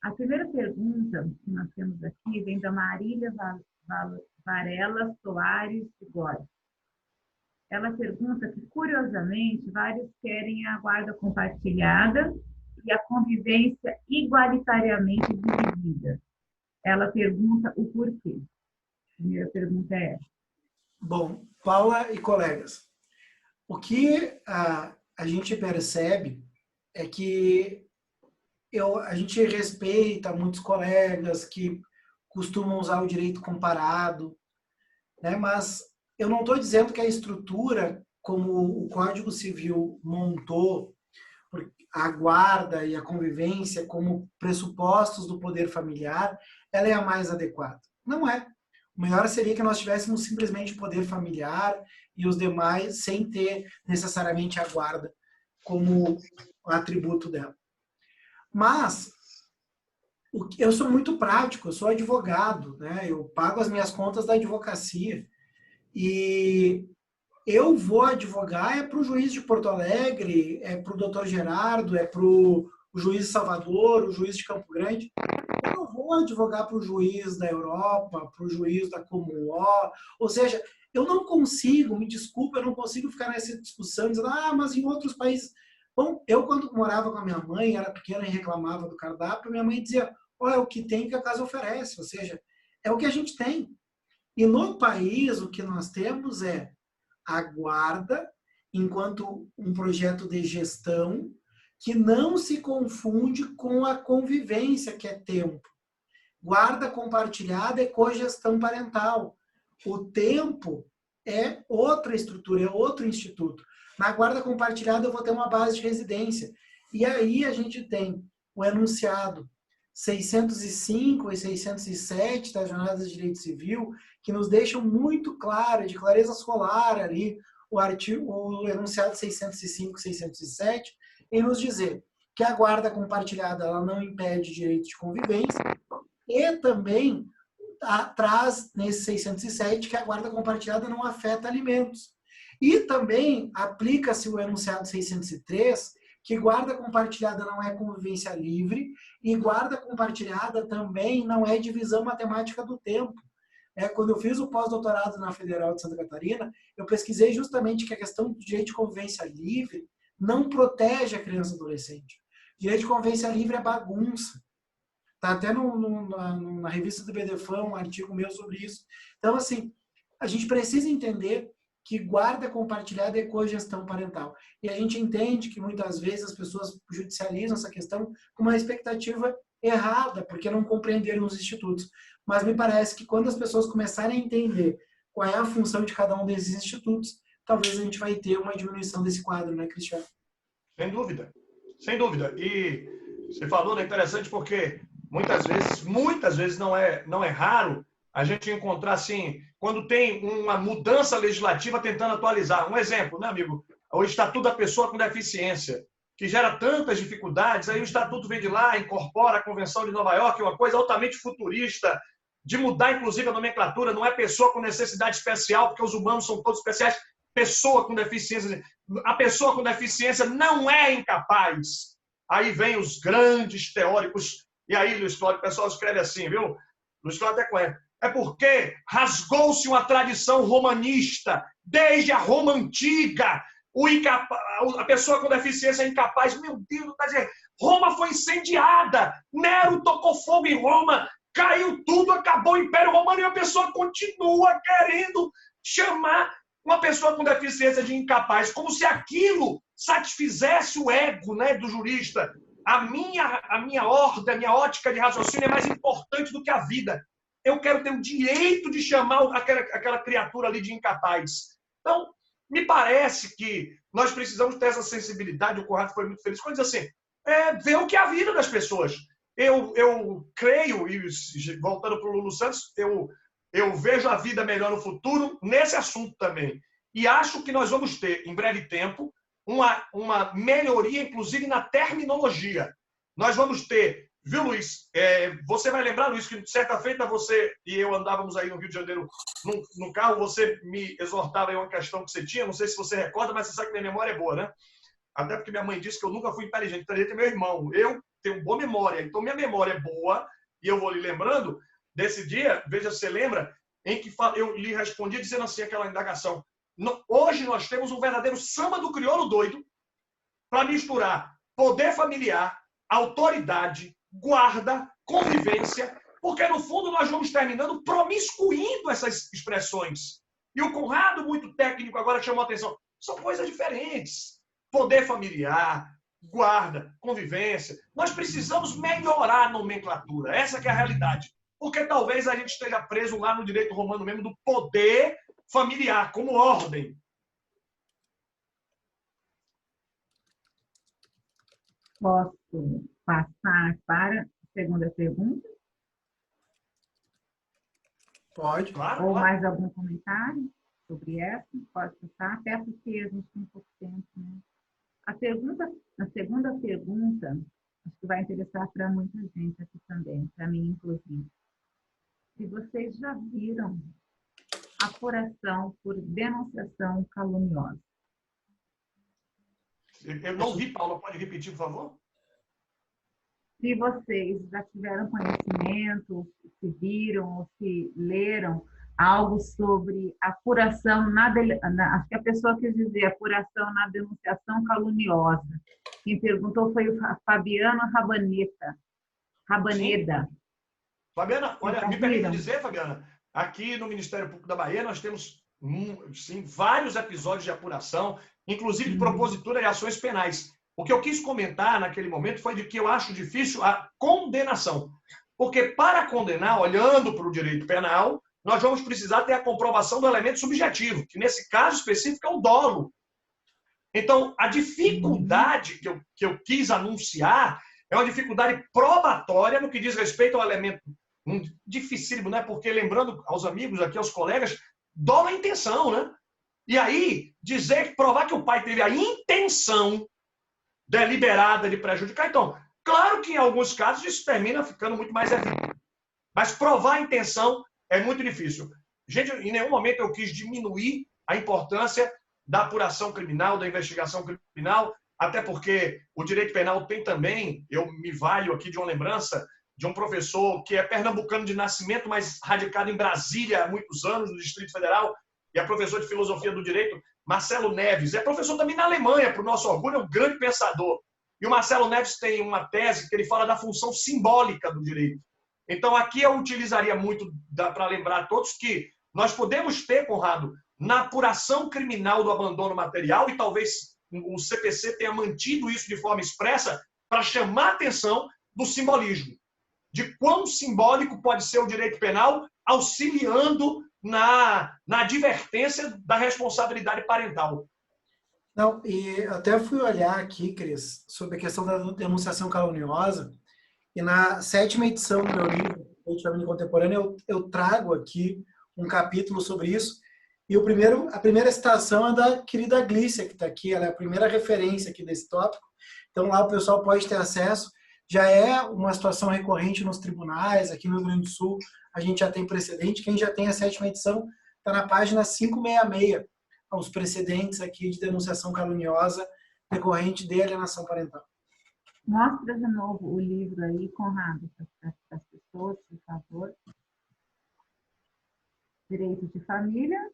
A primeira pergunta que nós temos aqui vem da Marília Varela Soares de Góes. Ela pergunta que, curiosamente, vários querem a guarda compartilhada e a convivência igualitariamente dividida. Ela pergunta o porquê. A primeira pergunta é essa. Bom, Paula e colegas, o que a gente percebe é que a gente respeita muitos colegas que costumam usar o direito comparado, né? Mas eu não estou dizendo que a estrutura, como o Código Civil montou, a guarda e a convivência como pressupostos do poder familiar, ela é a mais adequada. Não é. O melhor seria que nós tivéssemos simplesmente poder familiar e os demais sem ter necessariamente a guarda como atributo dela. Mas eu sou muito prático, eu sou advogado, né? Eu pago as minhas contas da advocacia e eu vou advogar para o juiz de Porto Alegre, para o doutor Gerardo, para o juiz de Salvador, o juiz de Campo Grande. Eu não vou advogar para o juiz da Europa, para o juiz da Common Law. Ou seja, eu não consigo, me desculpa, eu não consigo ficar nessa discussão dizendo, mas em outros países... Bom, eu quando morava com a minha mãe, era pequena e reclamava do cardápio, minha mãe dizia, é o que tem que a casa oferece. Ou seja, é o que a gente tem. E no país, o que nós temos é a guarda, enquanto um projeto de gestão que não se confunde com a convivência, que é tempo. Guarda compartilhada é cogestão parental. O tempo é outra estrutura, é outro instituto. Na guarda compartilhada eu vou ter uma base de residência. E aí a gente tem o enunciado 605 e 607 das Jornadas de Direito Civil, que nos deixam muito claro, de clareza solar ali, o enunciado 605 e 607, em nos dizer que a guarda compartilhada ela não impede direito de convivência, e também traz nesse 607 que a guarda compartilhada não afeta alimentos. E também aplica-se o enunciado 603, que guarda compartilhada não é convivência livre e guarda compartilhada também não é divisão matemática do tempo. Quando eu fiz o pós-doutorado na Federal de Santa Catarina, eu pesquisei justamente que a questão do direito de convivência livre não protege a criança e adolescente. Direito de convivência livre é bagunça. Está até na revista do BDFAM um artigo meu sobre isso. Então, assim, a gente precisa entender que guarda compartilhada é cogestão parental. E a gente entende que muitas vezes as pessoas judicializam essa questão com uma expectativa errada, porque não compreenderam os institutos. Mas me parece que quando as pessoas começarem a entender qual é a função de cada um desses institutos, talvez a gente vai ter uma diminuição desse quadro, né, Cristiano? Sem dúvida. Sem dúvida. E você falou, né, interessante, porque muitas vezes não é raro a gente encontrar, assim, quando tem uma mudança legislativa tentando atualizar. Um exemplo, né, amigo? O Estatuto da Pessoa com Deficiência, que gera tantas dificuldades, aí o Estatuto vem de lá, incorpora a Convenção de Nova York, uma coisa altamente futurista, de mudar, inclusive, a nomenclatura, não é pessoa com necessidade especial, porque os humanos são todos especiais, pessoa com deficiência. A pessoa com deficiência não é incapaz. Aí vem os grandes teóricos, e aí, Luiz Cláudio, o pessoal escreve assim, viu? Luiz Cláudio até conhece. É porque rasgou-se uma tradição romanista, desde a Roma antiga. A pessoa com deficiência é incapaz. Meu Deus, tá dizendo, Roma foi incendiada. Nero tocou fogo em Roma, caiu tudo, acabou o Império Romano e a pessoa continua querendo chamar uma pessoa com deficiência de incapaz, como se aquilo satisfizesse o ego, né, do jurista. A minha ordem, a minha ótica de raciocínio é mais importante do que a vida. Eu quero ter o direito de chamar aquela criatura ali de incapaz. Então, me parece que nós precisamos ter essa sensibilidade. O Conrado foi muito feliz quando diz assim, ver o que é a vida das pessoas. Eu creio, e voltando para o Lulu Santos, eu vejo a vida melhor no futuro nesse assunto também. E acho que nós vamos ter, em breve tempo, uma melhoria, inclusive, na terminologia. Nós vamos ter, viu, Luiz? Você vai lembrar, Luiz, que certa feita você e eu andávamos aí no Rio de Janeiro no carro, você me exortava aí uma questão que você tinha, não sei se você recorda, mas você sabe que minha memória é boa, né? Até porque minha mãe disse que eu nunca fui inteligente. Inteligente é meu irmão. Eu tenho boa memória, então minha memória é boa, e eu vou lhe lembrando desse dia, veja se você lembra, em que eu lhe respondi dizendo assim, aquela indagação. Hoje nós temos um verdadeiro samba do crioulo doido para misturar poder familiar, autoridade, guarda, convivência, porque no fundo nós vamos terminando promiscuindo essas expressões. E o Conrado, muito técnico, agora chamou a atenção. São coisas diferentes. Poder familiar, guarda, convivência. Nós precisamos melhorar a nomenclatura. Essa que é a realidade. Porque talvez a gente esteja preso lá no direito romano mesmo do poder familiar, como ordem. Posso passar para a segunda pergunta? Pode. Claro, Ou claro. mais algum comentário sobre essa? Pode passar, até porque a gente tem pouco tempo, né? A segunda pergunta, acho que vai interessar para muita gente aqui também, para mim inclusive. Se vocês já viram apuração por denunciação caluniosa. Eu não vi, Paula. Pode repetir, por favor? Se vocês já tiveram conhecimento, se viram ou se leram algo sobre apuração acho que a pessoa quis dizer apuração na denunciação caluniosa. Quem perguntou foi o Fabiano Rabaneda. Sim. Fabiana, olha, me permite viram? dizer, Fabiana, aqui no Ministério Público da Bahia nós temos sim, vários episódios de apuração, inclusive de propositura de ações penais. O que eu quis comentar naquele momento foi de que eu acho difícil a condenação. Porque para condenar, olhando para o direito penal, nós vamos precisar ter a comprovação do elemento subjetivo, que nesse caso específico é o dolo. Então, a dificuldade que eu quis anunciar é uma dificuldade probatória no que diz respeito ao elemento dificílimo, né? Porque, lembrando aos amigos aqui, aos colegas, dolo é intenção, né? E aí, provar que o pai teve a intenção deliberada de prejudicar. Então, claro que em alguns casos isso termina ficando muito mais evidente. Mas provar a intenção é muito difícil. Gente, em nenhum momento eu quis diminuir a importância da apuração criminal, da investigação criminal, até porque o direito penal tem também, eu me valho aqui de uma lembrança de um professor que é pernambucano de nascimento, mas radicado em Brasília há muitos anos, no Distrito Federal, e é professor de filosofia do direito, Marcelo Neves. É professor também na Alemanha, para o nosso orgulho, é um grande pensador. E o Marcelo Neves tem uma tese que ele fala da função simbólica do direito. Então, aqui eu utilizaria muito para lembrar a todos que nós podemos ter, Conrado, na apuração criminal do abandono material, e talvez o CPC tenha mantido isso de forma expressa, para chamar a atenção do simbolismo, de quão simbólico pode ser o direito penal, auxiliando na advertência da responsabilidade parental. Não, e até fui olhar aqui, Cris, sobre a questão da denunciação caluniosa, e na 7ª edição do meu livro, Direito Feminino Contemporâneo, eu trago aqui um capítulo sobre isso, e a primeira citação é da querida Glícia, que está aqui, ela é a primeira referência aqui desse tópico, então lá o pessoal pode ter acesso, já é uma situação recorrente nos tribunais, aqui no Rio Grande do Sul, a gente já tem precedente, quem já tem a 7ª edição está na página 566, os precedentes aqui de denunciação caluniosa decorrente de alienação parental. Mostra de novo o livro aí, Conrado, para as pessoas, por favor. Direito de família.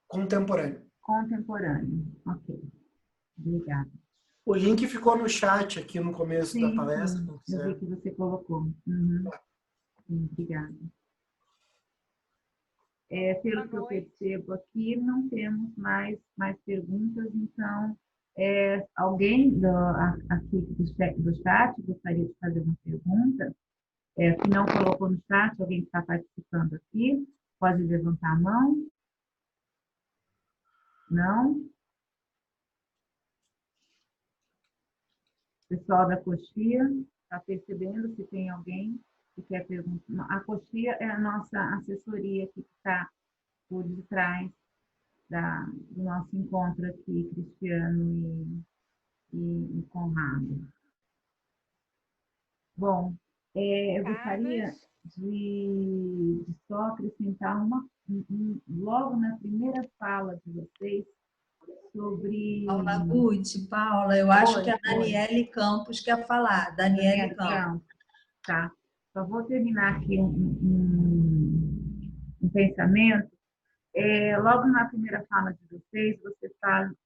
Contemporâneo. Contemporâneo. Ok. Obrigada. O link ficou no chat aqui no começo da palestra. Sim, eu vi que você colocou. Uhum. Sim, obrigada. Pelo que eu percebo aqui, não temos mais perguntas, então, alguém aqui do chat gostaria de fazer uma pergunta? Se não colocou no chat, alguém que está participando aqui, pode levantar a mão. Não? Pessoal da Coxia, está percebendo se tem alguém que quer perguntar? A Coxia é a nossa assessoria aqui que está por detrás do nosso encontro aqui, Cristiano e Conrado. Bom, eu gostaria de só acrescentar logo na primeira fala de vocês, sobre... Paula Guti, Paula, eu acho que a Daniele Campos quer falar. Daniele Campos. Tá. Só vou terminar aqui um pensamento. Logo na primeira fala de vocês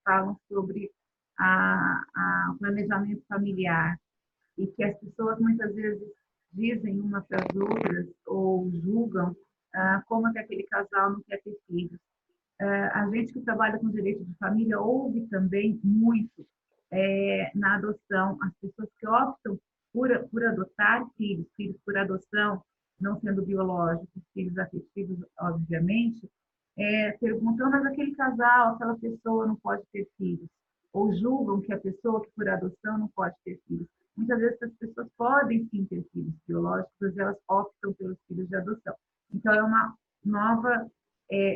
falam sobre o planejamento familiar e que as pessoas muitas vezes dizem umas para as outras ou julgam como que aquele casal não quer ter filhos. A gente que trabalha com direito de família ouve também muito na adoção, as pessoas que optam por adotar filhos por adoção, não sendo biológicos, filhos afetivos, obviamente, perguntam, mas aquele casal, aquela pessoa não pode ter filhos, ou julgam que a pessoa que por adoção não pode ter filhos. Muitas vezes as pessoas podem sim ter filhos biológicos, mas elas optam pelos filhos de adoção. Então, é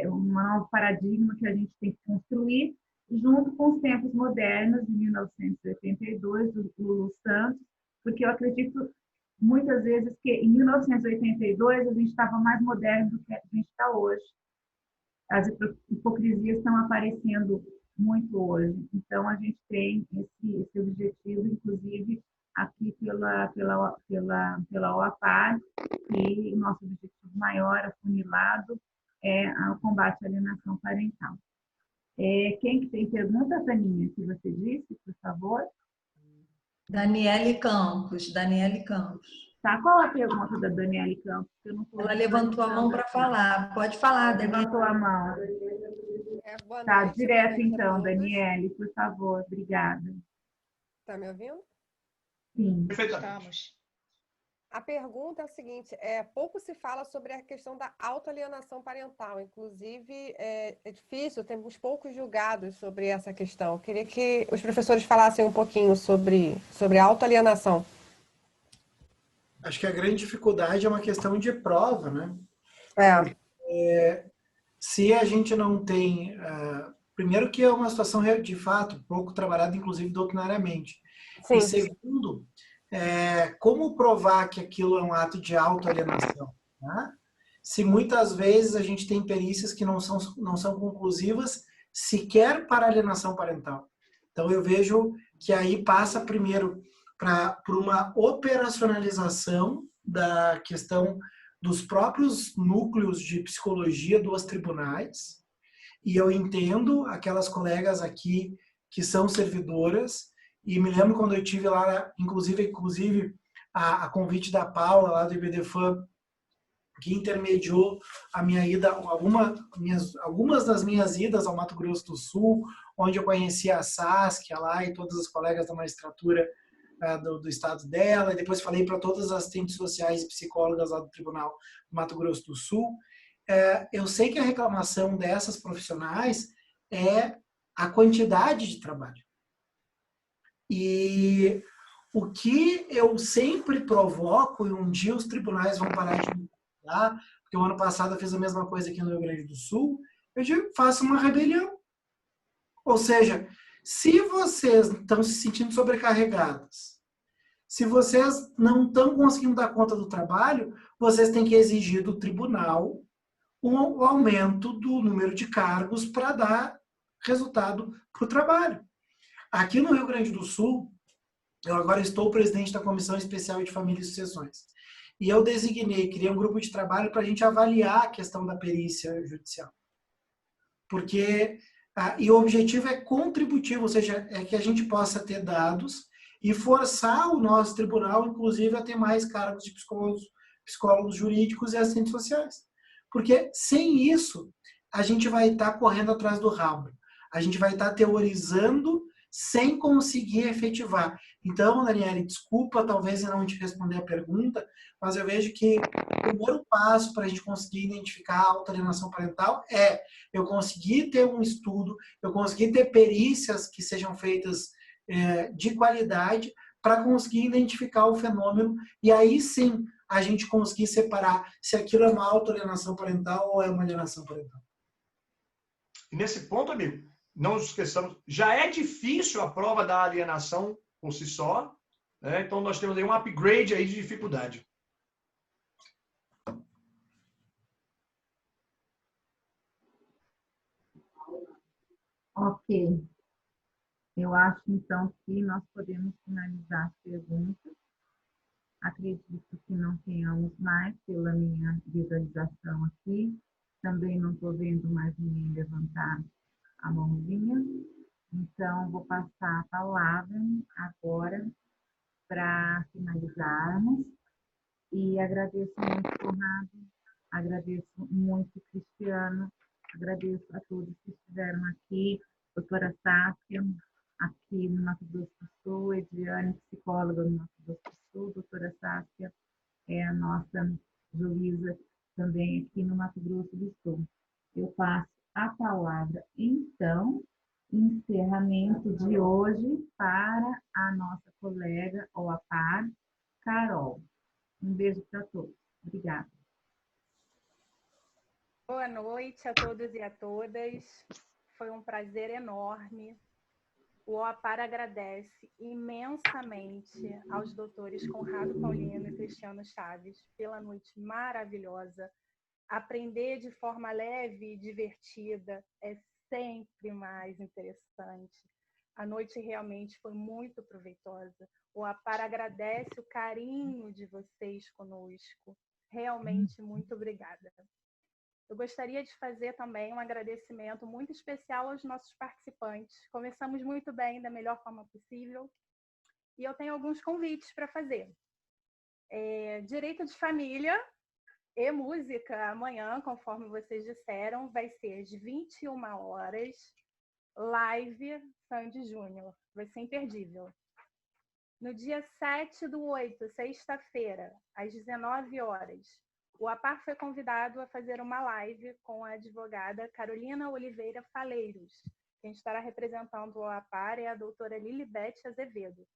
um novo paradigma que a gente tem que construir junto com os tempos modernos, de 1982, do Lulu Santos, porque eu acredito muitas vezes que em 1982 a gente estava mais moderno do que a gente está hoje. As hipocrisias estão aparecendo muito hoje. Então, a gente tem esse objetivo, inclusive, aqui pela OAPAR, e o nosso objetivo maior, afunilado, é o combate à alienação parental. Quem que tem pergunta, Taninha, que você disse, por favor? Daniele Campos. Tá, qual a pergunta da Daniele Campos? Ela levantou a mão para falar. Pode falar, Daniele. Levantou a mão. Boa Tá, noite, direto boa noite então, Daniele, por favor. Obrigada. Está me ouvindo? Sim. Perfeitamente. A pergunta é a seguinte, pouco se fala sobre a questão da autoalienação parental, inclusive é difícil, temos poucos julgados sobre essa questão. Eu queria que os professores falassem um pouquinho sobre a autoalienação. Acho que a grande dificuldade é uma questão de prova, né? Se a gente não tem... primeiro que é uma situação, de fato, pouco trabalhada, inclusive, doutrinariamente. Sim. E segundo, como provar que aquilo é um ato de autoalienação? Né? Se muitas vezes a gente tem perícias que não são conclusivas sequer para alienação parental. Então, eu vejo que aí passa primeiro por uma operacionalização da questão dos próprios núcleos de psicologia dos tribunais, e eu entendo aquelas colegas aqui que são servidoras, e me lembro quando eu tive lá, inclusive a convite da Paula, lá do IBDFAM, que intermediou a minha ida, algumas das minhas idas ao Mato Grosso do Sul, onde eu conheci a Saskia lá e todas as colegas da magistratura do estado dela, e depois falei para todas as assistentes sociais e psicólogas lá do Tribunal do Mato Grosso do Sul. Eu sei que a reclamação dessas profissionais é a quantidade de trabalho. E o que eu sempre provoco, e um dia os tribunais vão parar de me dar, porque o ano passado eu fiz a mesma coisa aqui no Rio Grande do Sul, eu digo, faça uma rebelião. Ou seja, se vocês estão se sentindo sobrecarregadas, se vocês não estão conseguindo dar conta do trabalho, vocês têm que exigir do tribunal o aumento do número de cargos para dar resultado para o trabalho. Aqui no Rio Grande do Sul, eu agora estou presidente da Comissão Especial de Família e Sucessões. E eu criei um grupo de trabalho para a gente avaliar a questão da perícia judicial. E o objetivo é contributivo, ou seja, é que a gente possa ter dados e forçar o nosso tribunal, inclusive, a ter mais cargos de psicólogos jurídicos e assistentes sociais. Porque sem isso, a gente vai estar correndo atrás do rabo. A gente vai estar teorizando sem conseguir efetivar. Então, Daniele, desculpa talvez eu não te responder a pergunta, mas eu vejo que o primeiro passo para a gente conseguir identificar a autoalienação parental é eu conseguir ter um estudo, eu conseguir ter perícias que sejam feitas de qualidade para conseguir identificar o fenômeno e aí sim a gente conseguir separar se aquilo é uma autoalienação parental ou é uma alienação parental. E nesse ponto, amigo, não nos esqueçamos, já é difícil a prova da alienação por si só, né? Então nós temos aí um upgrade aí de dificuldade. Ok. Eu acho, então, que nós podemos finalizar as perguntas. Acredito que não tenhamos mais pela minha visualização aqui. Também não estou vendo mais ninguém levantar a mãozinha. Então, vou passar a palavra agora para finalizarmos. E agradeço muito, Conrado, agradeço muito, Cristiano, agradeço a todos que estiveram aqui, doutora Saskia, aqui no Mato Grosso do Sul, Ediane, psicóloga no Mato Grosso do Sul, doutora Sácia é a nossa juíza também aqui no Mato Grosso do Sul. Eu passo a palavra, então, encerramento de hoje para a nossa colega OAPAR, Carol. Um beijo para todos. Obrigada. Boa noite a todos e a todas. Foi um prazer enorme. O OAPAR agradece imensamente aos doutores Conrado Paulino e Cristiano Chaves pela noite maravilhosa. Aprender de forma leve e divertida é sempre mais interessante. A noite realmente foi muito proveitosa. O OAPAR agradece o carinho de vocês conosco. Realmente, muito obrigada. Eu gostaria de fazer também um agradecimento muito especial aos nossos participantes. Começamos muito bem, da melhor forma possível. E eu tenho alguns convites para fazer. Direito de família e música, amanhã, conforme vocês disseram, vai ser às 21 horas, live Sandy Júnior. Vai ser imperdível. No dia 7/8, sexta-feira, às 19 horas, o OAPAR foi convidado a fazer uma live com a advogada Carolina Oliveira Faleiros. Quem estará representando o OAPAR é a doutora Lilibete Azevedo.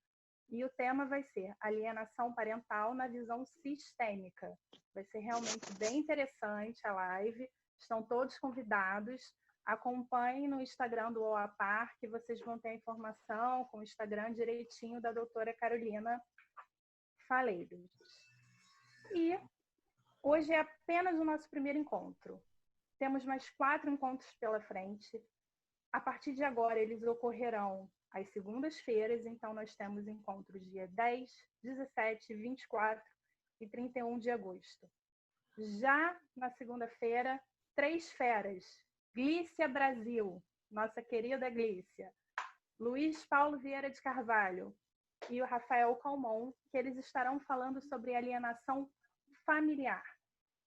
E o tema vai ser alienação parental na visão sistêmica. Vai ser realmente bem interessante a live. Estão todos convidados. Acompanhem no Instagram do OAPAR, que vocês vão ter a informação com o Instagram direitinho da doutora Carolina Faleiros. E hoje é apenas o nosso primeiro encontro. Temos mais 4 encontros pela frente. A partir de agora, eles ocorrerão às segundas-feiras, então nós temos encontros dia 10, 17, 24 e 31 de agosto. Já na segunda-feira, 3 feras. Glícia Brasil, nossa querida Glícia, Luiz Paulo Vieira de Carvalho e o Rafael Calmon, que eles estarão falando sobre alienação familiar,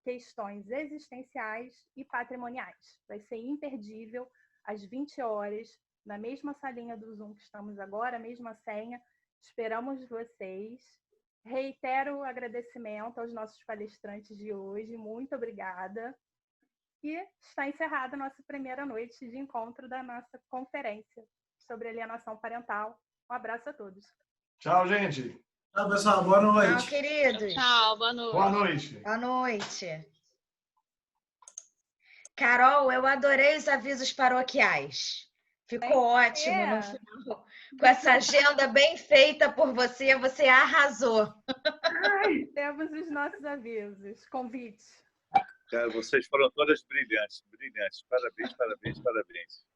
questões existenciais e patrimoniais. Vai ser imperdível, às 20 horas, na mesma salinha do Zoom que estamos agora, a mesma senha. Esperamos vocês. Reitero o agradecimento aos nossos palestrantes de hoje. Muito obrigada. E está encerrada a nossa primeira noite de encontro da nossa conferência sobre alienação parental. Um abraço a todos. Tchau, gente. Tchau, pessoal. Boa noite. Tchau, queridos. Tchau, boa noite. Boa noite. Boa noite. Carol, eu adorei os avisos paroquiais. Ficou ótimo no final. Com essa agenda bem feita por você, você arrasou. Ai, temos os nossos avisos, convites. Cara, vocês foram todas brilhantes, brilhantes. Parabéns, parabéns, parabéns.